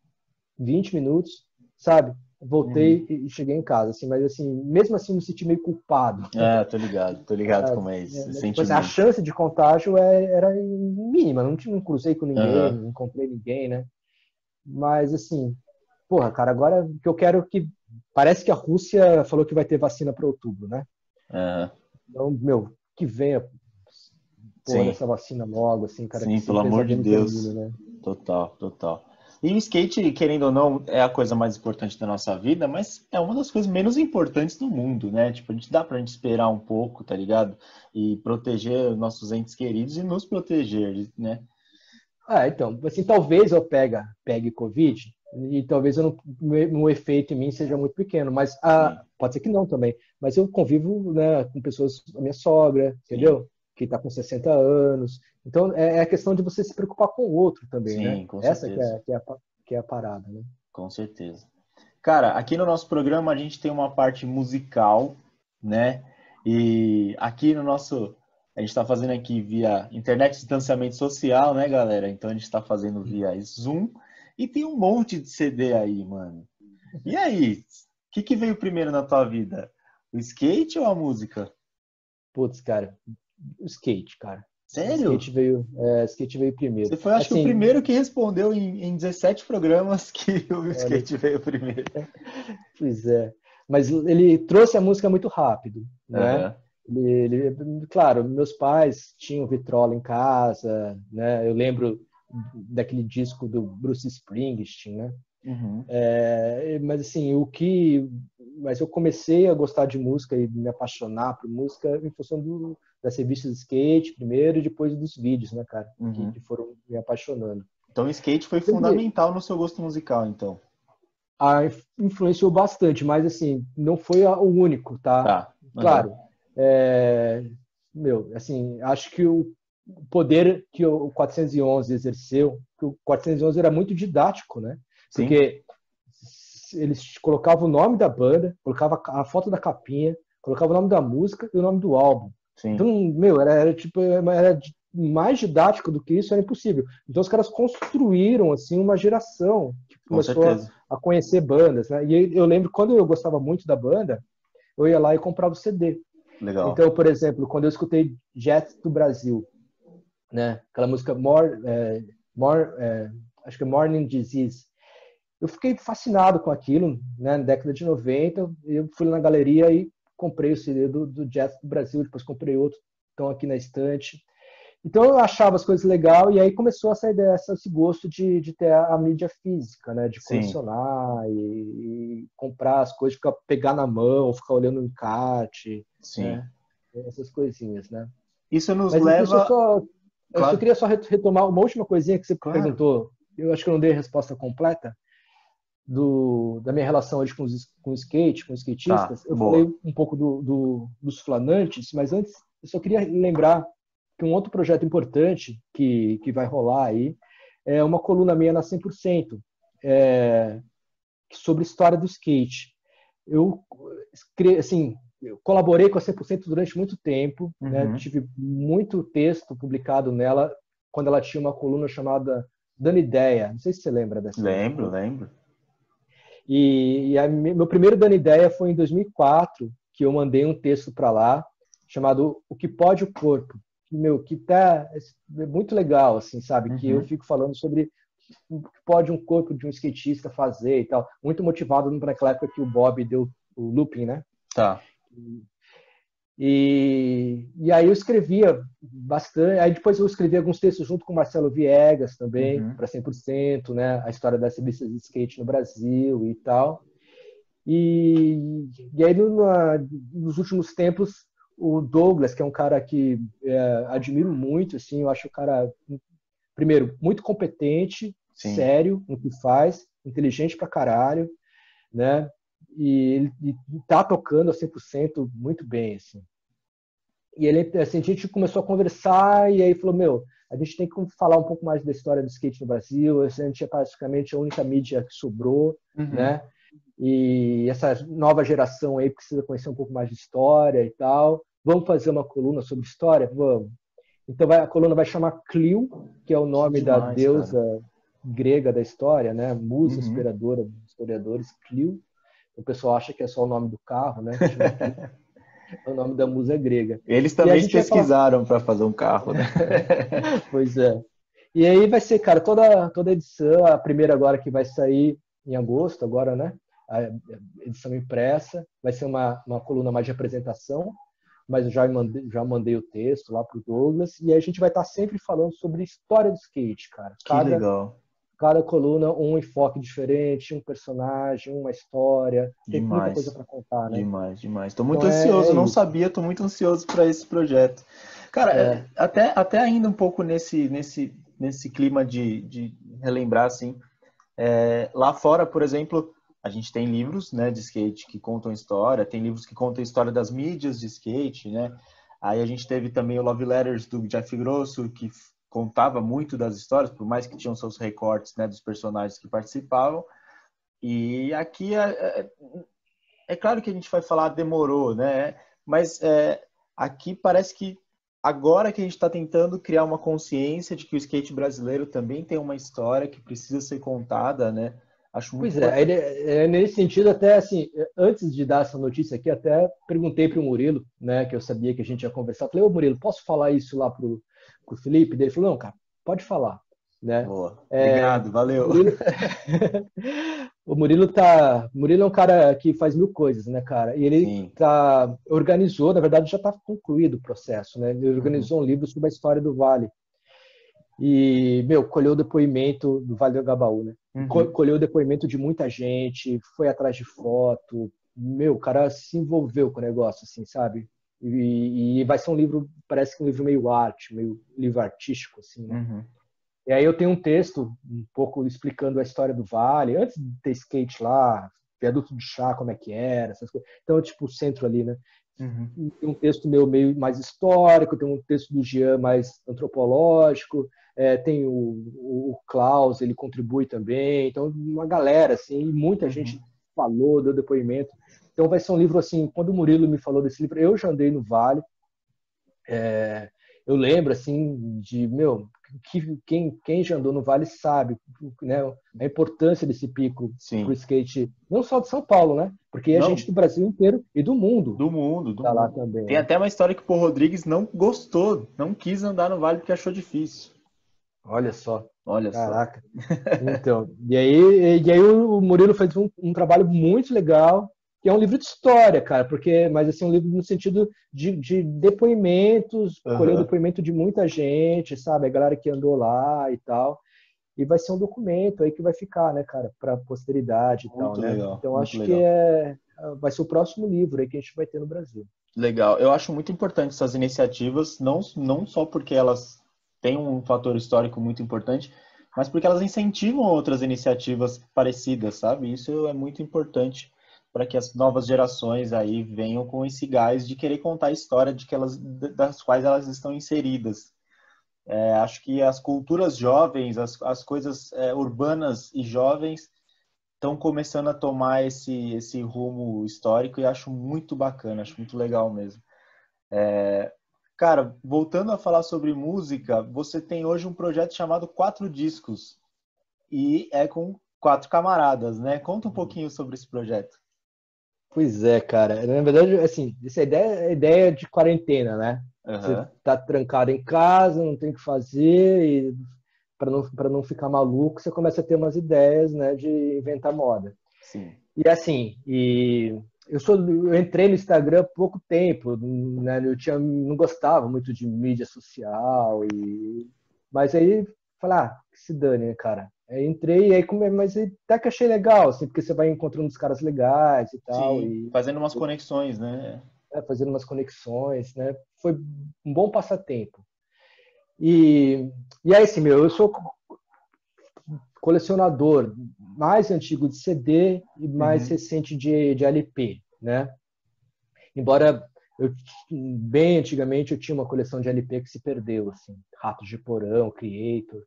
20 minutos, sabe? Uhum. Voltei e cheguei em casa, assim, mas assim, mesmo assim me senti meio culpado. É, tô ligado como é isso, esse Mas, tipo assim, a sentimento. chance de contágio era mínima, não cruzei com ninguém, Aham. não encontrei ninguém, né? Mas assim, porra, cara, agora que eu quero que. Parece que a Rússia falou que vai ter vacina para outubro, né? Aham. Então, meu, que venha, porra, Sim, dessa vacina logo, assim, cara, que sim, esse pelo amor de pesadelo termine, Deus. né? Total, total. E o skate, querendo ou não, é a coisa mais importante da nossa vida, mas é uma das coisas menos importantes do mundo, né? Tipo, a gente dá pra gente esperar um pouco, tá ligado? E proteger os nossos entes queridos e nos proteger, né? Então, assim, talvez eu pegue Covid e talvez eu no efeito em mim seja muito pequeno, mas Sim, pode ser que não também. Mas eu convivo, né, com pessoas, a minha sogra, sim, entendeu? Que está com 60 anos. Então, é a questão de você se preocupar com o outro também, né? sim, com Essa certeza, que é a parada, né? com certeza. Cara, aqui no nosso programa a gente tem uma parte musical, né? E aqui no nosso. A gente está fazendo aqui via internet de distanciamento social, né, galera? Então a gente está fazendo via Zoom. E tem um monte de CD aí, mano. E aí? O que veio primeiro na tua vida? O skate ou a música? Putz, cara, o skate, cara. Sério? Skate veio primeiro. Você foi, acho que, o Assim, primeiro que respondeu em 17 programas que o olha, skate veio primeiro. pois é. Mas ele trouxe a música muito rápido, né? Aham. Claro, meus pais tinham vitrola em casa, né? Eu lembro daquele disco do Bruce Springsteen, né? Uhum. Mas assim, mas eu comecei a gostar de música e me apaixonar por música em função das revistas de skate primeiro e depois dos vídeos, né, cara? Que Uhum. foram me apaixonando. Então o skate foi Sempre fundamental no seu gosto musical, então. influenciou bastante, mas assim, não foi o único, tá? Tá. Aham. Claro, é, meu, assim, acho que o poder que o 411 exerceu, que o 411 era muito didático, né? Sim, Porque eles colocavam o nome da banda, colocava a foto da capinha, colocava o nome da música e o nome do álbum. Então, sim, meu, era tipo, era mais didático do que isso, era impossível. Então os caras construíram assim uma geração que com começou certeza. a conhecer bandas, né? E eu lembro quando eu gostava muito da banda, eu ia lá e comprava o CD. Legal. Então, por exemplo, quando eu escutei Jet do Brasil, né? Aquela música acho que é Morning Disease. Eu fiquei fascinado com aquilo, né? Na década de 90, eu fui na galeria e comprei o CD do Jet do Brasil, depois comprei outro, estão aqui na estante. Então eu achava as coisas legais e aí começou esse gosto de ter a mídia física, né? De Sim, colecionar e comprar as coisas, pegar na mão, ficar olhando no encarte, sim. né? Essas coisinhas, né? isso nos Mas deixa leva. eu só Claro, queria só retomar uma última coisinha que você claro. perguntou. Eu acho que eu não dei a resposta completa da minha relação hoje com skate, com Tá, skatistas. Eu falei boa. um pouco dos flanantes, mas antes eu só queria lembrar que um outro projeto importante que vai rolar aí é uma coluna minha na 100%, sobre história do skate. Eu, assim, eu colaborei com a 100% durante muito tempo, né? Uhum. Tive muito texto publicado nela quando ela tinha uma coluna chamada Dando Ideia. Não sei se você lembra dessa Lembro, coluna. lembro. Meu primeiro Dando Ideia foi em 2004, que eu mandei um texto para lá chamado O que pode o corpo, que tá muito legal, assim, sabe? Que eu Uhum. fico falando sobre o que pode um corpo de um skatista fazer e tal. Muito motivado naquela época que o Bob deu o looping, né? Tá. E aí eu escrevia bastante. Aí depois eu escrevi alguns textos junto com o Marcelo Viegas também, Uhum. para 100%, né? A história das revistas de skate no Brasil e tal. E aí nos últimos tempos, o Douglas, que é um cara que admiro muito, assim, eu acho o cara, primeiro, muito competente, Sim. sério no que faz, inteligente pra caralho, né? E ele tá tocando a 100% muito bem, assim. E ele, assim, a gente começou a conversar e aí falou, meu, a gente tem que falar um pouco mais da história do skate no Brasil, a gente é praticamente a única mídia que sobrou, Uhum. né? E essa nova geração aí precisa conhecer um pouco mais de história e tal. Vamos fazer uma coluna sobre história? Vamos. Então a coluna vai chamar Clio, que é o Que nome da demais, cara. deusa grega da história, né? Musa Uhum. inspiradora dos historiadores, Clio. O pessoal acha que é só o nome do carro, né? Que chama Clio. É o nome da musa grega. Eles E a também se gente vai falar, pesquisaram para fazer um carro, né? pois é. E aí vai ser, cara, toda edição, a primeira agora que vai sair em agosto, agora, né? A edição impressa, vai ser uma coluna mais de apresentação, mas eu já mandei o texto lá para o Douglas, e aí a gente vai estar sempre falando sobre história do skate, cara. Que legal. Cada coluna, um enfoque diferente, um personagem, uma história, tem muita coisa Demais. para contar, né? Demais, demais. Tô muito Então ansioso, é eu não isso. sabia, tô muito ansioso para esse projeto. Cara, É, até ainda um pouco nesse clima de relembrar, assim, lá fora, por exemplo, a gente tem livros, né, de skate que contam história, tem livros que contam a história das mídias de skate, né? Aí a gente teve também o Love Letters do Jeff Grosso, que contava muito das histórias, por mais que tinham seus recortes, né, dos personagens que participavam. E aqui é claro que a gente vai falar demorou, né? Mas aqui parece que agora que a gente está tentando criar uma consciência de que o skate brasileiro também tem uma história que precisa ser contada, né? Acho muito pois é, importante. nesse sentido, até assim, antes de dar essa notícia aqui, até perguntei para o Murilo, né, que eu sabia que a gente ia conversar. Falei, ô Murilo, posso falar isso lá pro Felipe? Daí ele falou, não, cara, pode falar, né? Boa. É, Obrigado, o valeu. Murilo, o Murilo é um cara que faz mil coisas, né, cara? E ele Sim. organizou, na verdade já está concluído o processo, né? Ele Uhum, organizou um livro sobre a história do Vale. E, meu, colheu o depoimento do Vale do Agabaú, né? uhum, Colheu o depoimento de muita gente, foi atrás de foto. Meu, o cara se envolveu com o negócio, assim, sabe? E vai ser um livro, parece que um livro meio arte, meio livro artístico, assim, né? uhum, E aí eu tenho um texto um pouco explicando a história do Vale, antes de ter skate lá, viaduto de chá, como é que era, essas coisas. Então, tipo, o centro ali, né? uhum, Tem um texto meu meio mais histórico, tem um texto do Jean mais antropológico, tem o Klaus, ele contribui também, então uma galera, assim, muita uhum. gente falou, deu depoimento. Então vai ser um livro, assim, quando o Murilo me falou desse livro, eu já andei no Vale, eu lembro, assim, de, meu, quem já andou no Vale sabe, né, a importância desse pico para o Sim. skate, não só de São Paulo, né, porque é gente Não, do Brasil inteiro e do mundo do mundo, do tá lá mundo. também, Tem né. até uma história que o Paul Rodrigues não gostou, não quis andar no Vale porque achou difícil. Olha só, Olha só. caraca. Então, e aí o Murilo fez um trabalho muito legal, que é um livro de história, cara, porque, mas assim, um livro no sentido de depoimentos, colheu o Aham. depoimento de muita gente, sabe, a galera que andou lá e tal, e vai ser um documento aí que vai ficar, né, cara, para posteridade e tal, Muito né? legal, Então muito acho que legal. vai ser o próximo livro aí que a gente vai ter no Brasil. Legal. Eu acho muito importante essas iniciativas, não só porque elas têm um fator histórico muito importante, mas porque elas incentivam outras iniciativas parecidas, sabe? Isso é muito importante para que as novas gerações aí venham com esse gás de querer contar a história das quais elas estão inseridas. Acho que as culturas jovens, as coisas urbanas e jovens estão começando a tomar esse rumo histórico e acho muito bacana, acho muito legal mesmo. Cara, voltando a falar sobre música, você tem hoje um projeto chamado Quatro Discos e é com quatro camaradas, né? Conta um pouquinho sobre esse projeto. Pois é, cara. Na verdade, assim, essa ideia de quarentena, né? Você Aham. tá trancado em casa, não tem o que fazer, e para não ficar maluco, você começa a ter umas ideias, né, de inventar moda. Sim. E assim, eu entrei no Instagram há pouco tempo, né? Não gostava muito de mídia social, mas aí falei, que se dane, né, cara. Aí entrei, e aí mas até que achei legal, assim, porque você vai encontrando os caras legais e tal, Sim, fazendo umas conexões, né? fazendo umas conexões, né? Foi um bom passatempo. E aí, assim, eu sou colecionador mais antigo de CD e mais Uhum. recente de LP, né? Embora bem antigamente eu tinha uma coleção de LP que se perdeu, assim, Ratos de Porão, Creator,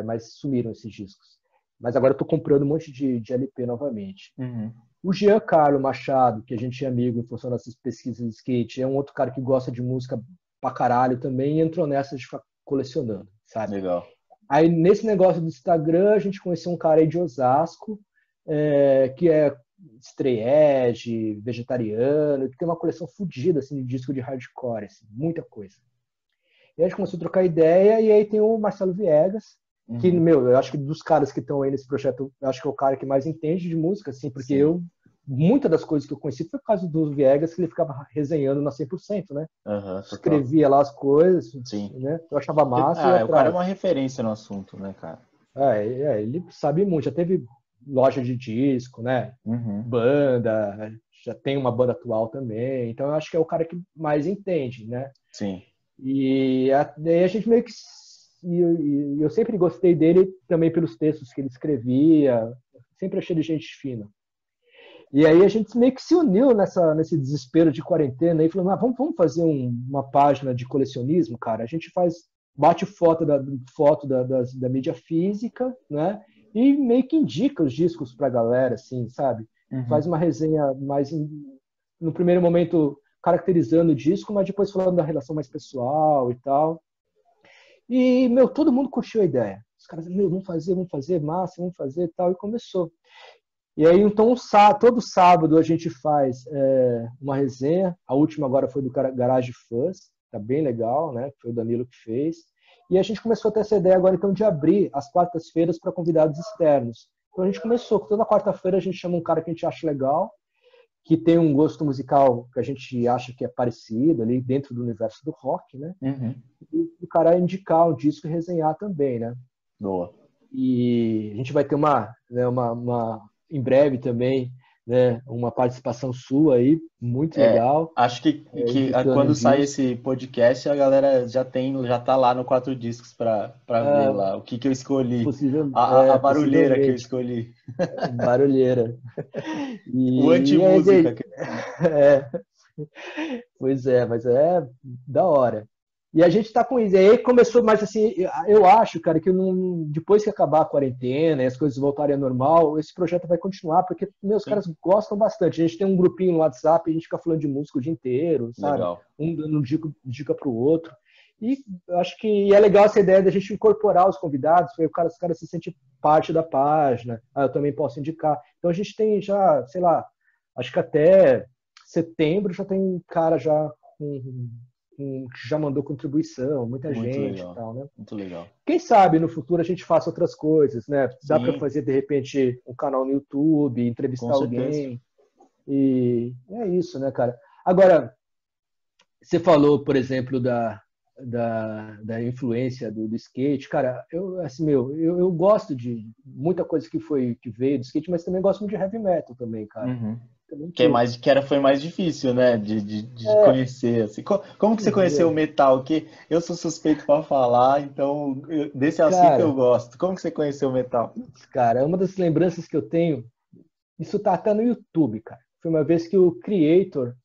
mas sumiram esses discos. Mas agora eu estou comprando um monte de LP novamente. Uhum. O Giancarlo Machado, que a gente é amigo em função dessas pesquisas de skate, é um outro cara que gosta de música pra caralho também e entrou nessa de ficar colecionando, sabe? Legal. Aí, nesse negócio do Instagram, a gente conheceu um cara aí de Osasco, que é straight vegetariano, que tem uma coleção fodida assim, de disco de hardcore, assim, muita coisa. E a gente começou a trocar ideia, e aí tem o Marcelo Viegas, que, Uhum. meu, eu acho que dos caras que estão aí nesse projeto, eu acho que é o cara que mais entende de música, assim, porque Sim. muita das coisas que eu conheci foi por causa do Viegas, que ele ficava resenhando na 100%, né? Aham, total. Escrevia lá as coisas, Sim. né? Eu achava massa e ia O cara é atrás. uma referência no assunto, né, cara? Ele sabe muito, já teve loja de disco, né? Uhum. Banda, já tem uma banda atual também, então eu acho que é o cara que mais entende, né? Sim. Daí a gente meio que. Eu sempre gostei dele também pelos textos que ele escrevia, sempre achei ele gente fina. E aí a gente meio que se uniu nesse desespero de quarentena e falou, vamos fazer uma página de colecionismo, cara. A gente bate foto da mídia física, né? E meio que indica os discos pra galera, assim, sabe? Faz Uhum. uma resenha mais, no primeiro momento, caracterizando o disco, mas depois falando da relação mais pessoal e tal. E, meu, todo mundo curtiu a ideia. Os caras, meu, vamos fazer, massa, vamos fazer e tal, e começou. E aí, então, todo sábado a gente faz uma resenha. A última agora foi do Garage Fuzz, tá bem legal, né? Foi o Danilo que fez. E a gente começou a ter essa ideia agora, então, de abrir as quartas-feiras para convidados externos. Então a gente começou, toda quarta-feira a gente chama um cara que a gente acha legal, que tem um gosto musical que a gente acha que é parecido ali dentro do universo do rock, né? Uhum. E o cara indicar o disco e resenhar também, né? Boa. E a gente vai ter em breve também, né, uma participação sua aí, muito legal, Acho que indicando um quando sai disco. esse podcast, a galera já tá lá no Quatro Discos para ver Ah, lá o que eu escolhi. A barulheira que eu possivelmente, escolhi. barulheira. O E aí, anti-música. é, pois é, mas é da hora. E a gente tá com isso. E aí começou, mas assim, eu acho, cara, que depois que acabar a quarentena e as coisas voltarem ao normal, esse projeto vai continuar, porque meus Sim, caras gostam bastante. A gente tem um grupinho no WhatsApp, a gente fica falando de música o dia inteiro, sabe? legal. Um dando dica pro outro. E eu acho que é legal essa ideia da gente incorporar os convidados, porque os caras se sentem parte da página. Eu também posso indicar. Então a gente tem já, sei lá, acho que até setembro já tem cara já que já mandou contribuição, muita Muito gente e legal. tal, né? Muito legal. Quem sabe no futuro a gente faça outras coisas, né? Dá para Sim, fazer de repente um canal no YouTube, com entrevistar certeza. alguém e é isso, né, cara? Agora, você falou, por exemplo, da influência do skate, cara, eu gosto de muita coisa que veio do skate, mas também gosto muito de heavy metal também, cara. Uhum. Que é basicamente mais, isso. foi mais difícil, né? De É, conhecer. Assim. Como que você conheceu o é, metal? Que eu sou suspeito para falar, então desse assunto eu cara, gosto. Como que você conheceu o metal? putz, cara, é uma das lembranças que eu tenho. Isso tá até no YouTube, cara. Foi uma vez que o Creator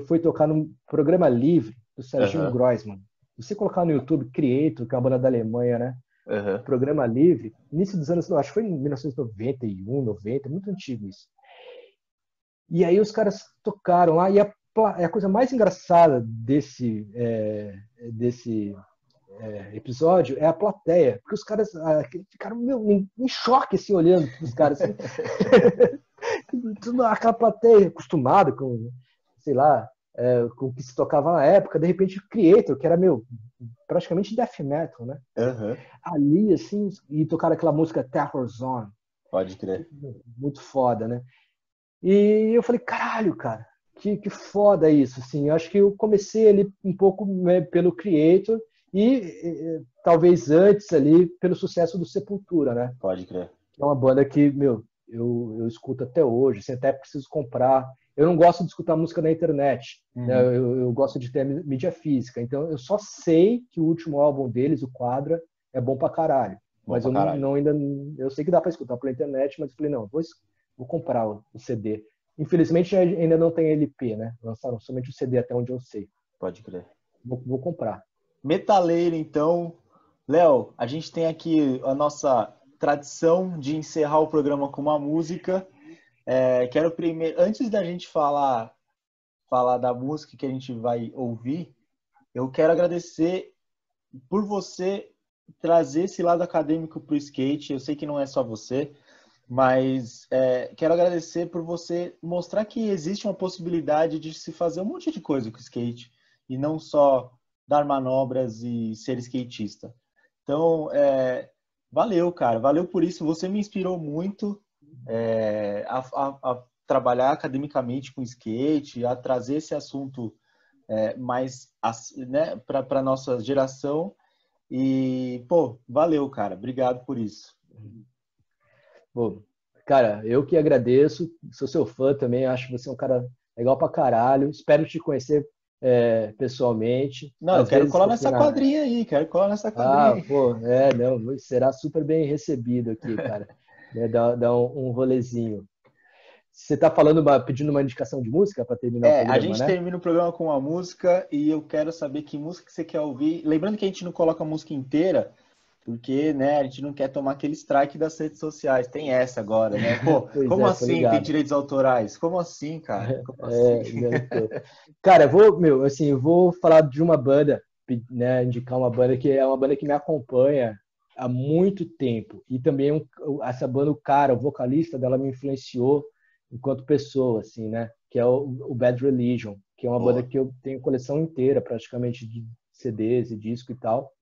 foi tocar num programa livre do Serginho Aham, Groisman. Se você colocar no YouTube Creator, que é uma banda da Alemanha, né? aham. Programa livre, início dos anos, acho que foi em 1991, 90, muito antigo isso. E aí os caras tocaram lá, e a coisa mais engraçada desse episódio é a plateia, porque os caras ficaram meu, em choque, assim, olhando para os caras, assim, tudo aquela plateia acostumada com, sei lá, com o que se tocava na época, de repente o Creator, que era, meu, praticamente death metal, né? Aham, Ali, assim, e tocaram aquela música Terror Zone, pode crer. muito foda, né? E eu falei, caralho, cara, que foda isso, assim. Eu acho que eu comecei ali um pouco, né, pelo Creator e talvez antes ali pelo sucesso do Sepultura, né? Pode crer. Que é uma banda que, meu, eu escuto até hoje, assim, até preciso comprar. Eu não gosto de escutar música na internet, né? Uhum. Eu gosto de ter mídia física. Então eu só sei que o último álbum deles, o Quadra, é bom pra caralho. Bom Mas pra eu caralho. não ainda eu sei que dá para escutar pela internet, mas eu falei, não, vou comprar o CD. Infelizmente ainda não tem LP, né? Lançaram somente o CD até onde eu sei. Pode crer. Vou comprar. Metaleiro, então. Léo, a gente tem aqui a nossa tradição de encerrar o programa com uma música. Quero primeiro, antes da gente falar da música que a gente vai ouvir, eu quero agradecer por você trazer esse lado acadêmico para o skate. Eu sei que não é só você, mas quero agradecer por você mostrar que existe uma possibilidade de se fazer um monte de coisa com o skate e não só dar manobras e ser skatista. Então, valeu, cara. Valeu por isso. Você me inspirou muito a trabalhar academicamente com skate, a trazer esse assunto mais né, para a nossa geração. E, pô, valeu, cara. Obrigado por isso. Pô, cara, eu que agradeço, sou seu fã também, acho você um cara legal pra caralho. Espero te conhecer pessoalmente. Não, eu Às quero vezes colar aqui nessa na. quadrinha aí, quero colar nessa quadrinha Ah, aí. pô, não, será super bem recebido aqui, cara. Né, dá um rolezinho. Você tá falando, pedindo uma indicação de música para terminar o A programa, gente né? termina o programa com uma música e eu quero saber que música que você quer ouvir. Lembrando que a gente não coloca a música inteira, porque, né, a gente não quer tomar aquele strike das redes sociais. Tem essa agora, né? Pô, Pois como é, tô assim tem ligado. direitos autorais? Como assim, cara? Como assim? Não tô. Cara, eu vou falar de uma banda, né, indicar uma banda que é uma banda que me acompanha há muito tempo. E também essa banda, o vocalista dela me influenciou enquanto pessoa, assim, né? Que é o Bad Religion, que é uma banda Boa. que eu tenho coleção inteira, praticamente, de CDs e disco e tal.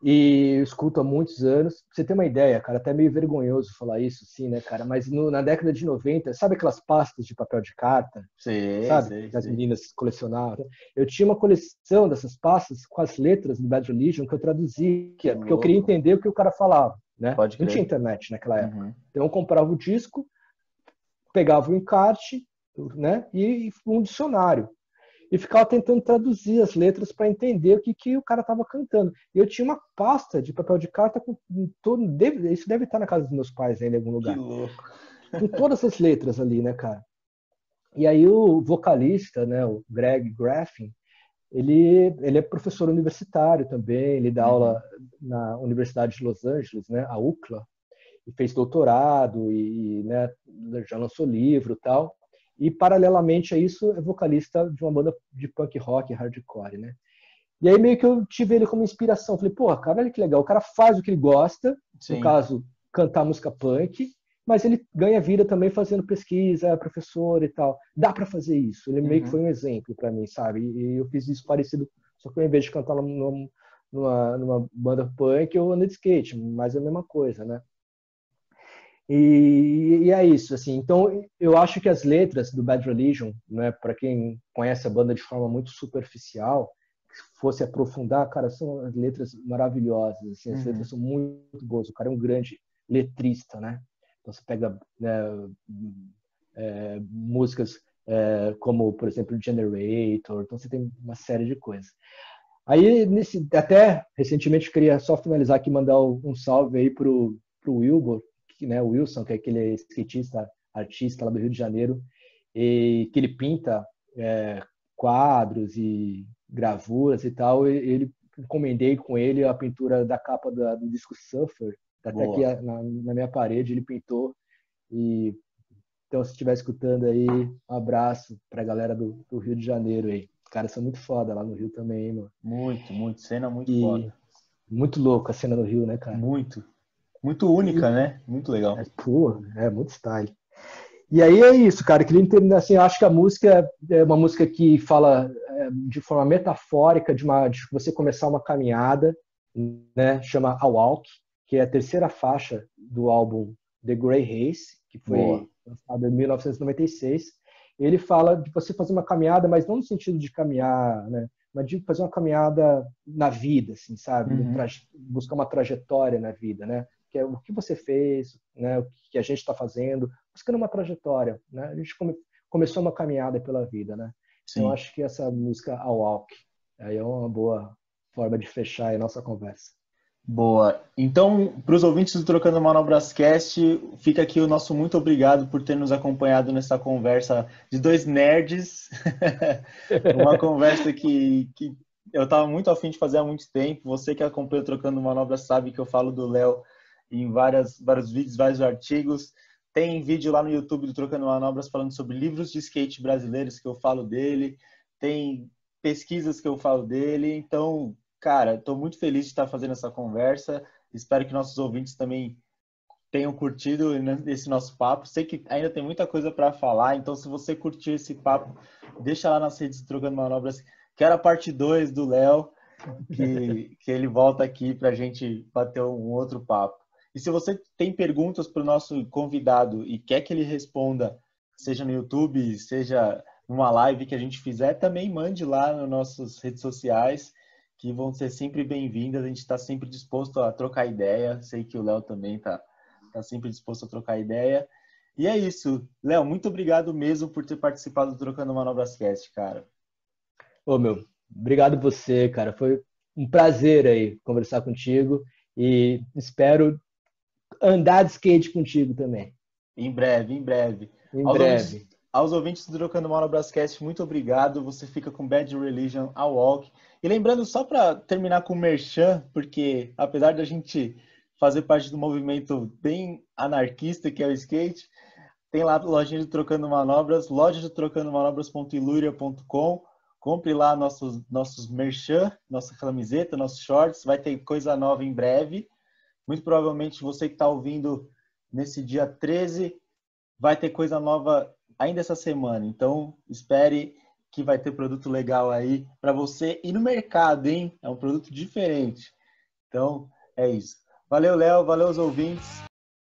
E eu escuto há muitos anos. Pra você ter uma ideia, cara, até meio vergonhoso falar isso, sim, né, cara? Mas na década de 90, sabe aquelas pastas de papel de carta? Sei, Sabe? sei, Que as sei. meninas colecionavam. Eu tinha uma coleção dessas pastas com as letras do Bad Religion que eu traduzia, Que porque eu queria louco. entender o que o cara falava, né? Pode Não tinha crer. internet naquela época. Uhum. Então eu comprava o disco, pegava o encarte, né? E um dicionário e ficava tentando traduzir as letras para entender que o cara estava cantando. E eu tinha uma pasta de papel de carta com todo, isso deve estar na casa dos meus pais ainda em algum Que lugar, louco. com todas as letras ali, né, cara? E aí o vocalista, né, o Greg Graffin, ele é professor universitário também, ele dá Uhum. aula na Universidade de Los Angeles, né, a UCLA, e fez doutorado e né, já lançou livro e tal. E paralelamente a isso é vocalista de uma banda de punk rock hardcore, né? E aí meio que eu tive ele como inspiração. Falei, porra, cara, olha que legal. O cara faz o que ele gosta, no Sim. caso, cantar música punk, mas ele ganha vida também fazendo pesquisa, é professor e tal. Dá para fazer isso. Ele meio que foi Uhum. um exemplo para mim, sabe? E eu fiz isso parecido, só que ao invés de cantar numa banda punk, eu ando de skate, mas é a mesma coisa, né? E é isso, assim. Então, eu acho que as letras do Bad Religion, né, para quem conhece a banda de forma muito superficial, se fosse aprofundar, cara, são as letras maravilhosas, assim, as letras Uhum. são muito boas. O cara é um grande letrista, né? Então você pega, né, músicas como, por exemplo, Generator. Então você tem uma série de coisas. Aí, até recentemente, queria só finalizar aqui, mandar um salve aí pro Wilbur, né, o Wilson, que é aquele skatista, artista lá do Rio de Janeiro, e que ele pinta quadros e gravuras e tal. Ele encomendei com ele a pintura da capa do disco Suffer, tá até aqui na minha parede, ele pintou. E então, se estiver escutando aí, um abraço pra galera do Rio de Janeiro aí. Os caras são muito foda lá no Rio também, hein, mano. Muito, cena muito E foda. muito louco a cena no Rio, né, cara? Muito única, né? Muito legal. Muito style. E aí é isso, cara. Eu queria entender, assim, eu acho que a música é uma música que fala de forma metafórica de você começar uma caminhada, né? Chama A Walk, que é a terceira faixa do álbum The Grey Haze, que foi lançado em 1996. Ele fala de você fazer uma caminhada, mas não no sentido de caminhar, né? Mas de fazer uma caminhada na vida, assim, sabe? Buscar uma trajetória na vida, né? Que é o que você fez, né? O que a gente está fazendo, buscando uma trajetória, né? A gente começou uma caminhada pela vida, né? Sim. Então acho que essa música A Walk aí é uma boa forma de fechar a nossa conversa. Boa. Então, para os ouvintes do Trocando Manobras Cast, fica aqui o nosso muito obrigado por ter nos acompanhado nessa conversa de dois nerds. Uma conversa que eu estava muito afim de fazer há muito tempo. Você que acompanha o Trocando Manobras sabe que eu falo do Léo em vários vídeos, vários artigos. Tem vídeo lá no YouTube do Trocando Manobras falando sobre livros de skate brasileiros que eu falo dele. Tem pesquisas que eu falo dele. Então, cara, estou muito feliz de estar fazendo essa conversa. Espero que nossos ouvintes também tenham curtido esse nosso papo. Sei que ainda tem muita coisa para falar, então se você curtiu esse papo, deixa lá nas redes do Trocando Manobras, que era a parte 2 do Léo, que ele volta aqui para a gente bater um outro papo. E se você tem perguntas para o nosso convidado e quer que ele responda, seja no YouTube, seja numa live que a gente fizer, também mande lá nas nossas redes sociais, que vão ser sempre bem-vindas. A gente está sempre disposto a trocar ideia. Sei que o Léo também está sempre disposto a trocar ideia. E é isso. Léo, muito obrigado mesmo por ter participado do Trocando Manobras Cast, cara. Ô, meu, obrigado você, cara. Foi um prazer aí conversar contigo e espero andar de skate contigo também. Em breve, em breve. Em breve. Aos ouvintes do Trocando Manobras Cast, muito obrigado. Você fica com Bad Religion, A Walk. E lembrando, só para terminar com o Merchan, porque apesar da gente fazer parte do movimento bem anarquista que é o skate, tem lá a lojinha do Trocando Manobras, loja de trocandomanobras.iluria.com. Compre lá nossos merchan, nossa camiseta, nossos shorts. Vai ter coisa nova em breve. Muito provavelmente você que está ouvindo nesse dia 13 vai ter coisa nova ainda essa semana. Então, espere que vai ter produto legal aí para você ir no mercado, hein? É um produto diferente. Então, é isso. Valeu, Léo. Valeu, os ouvintes.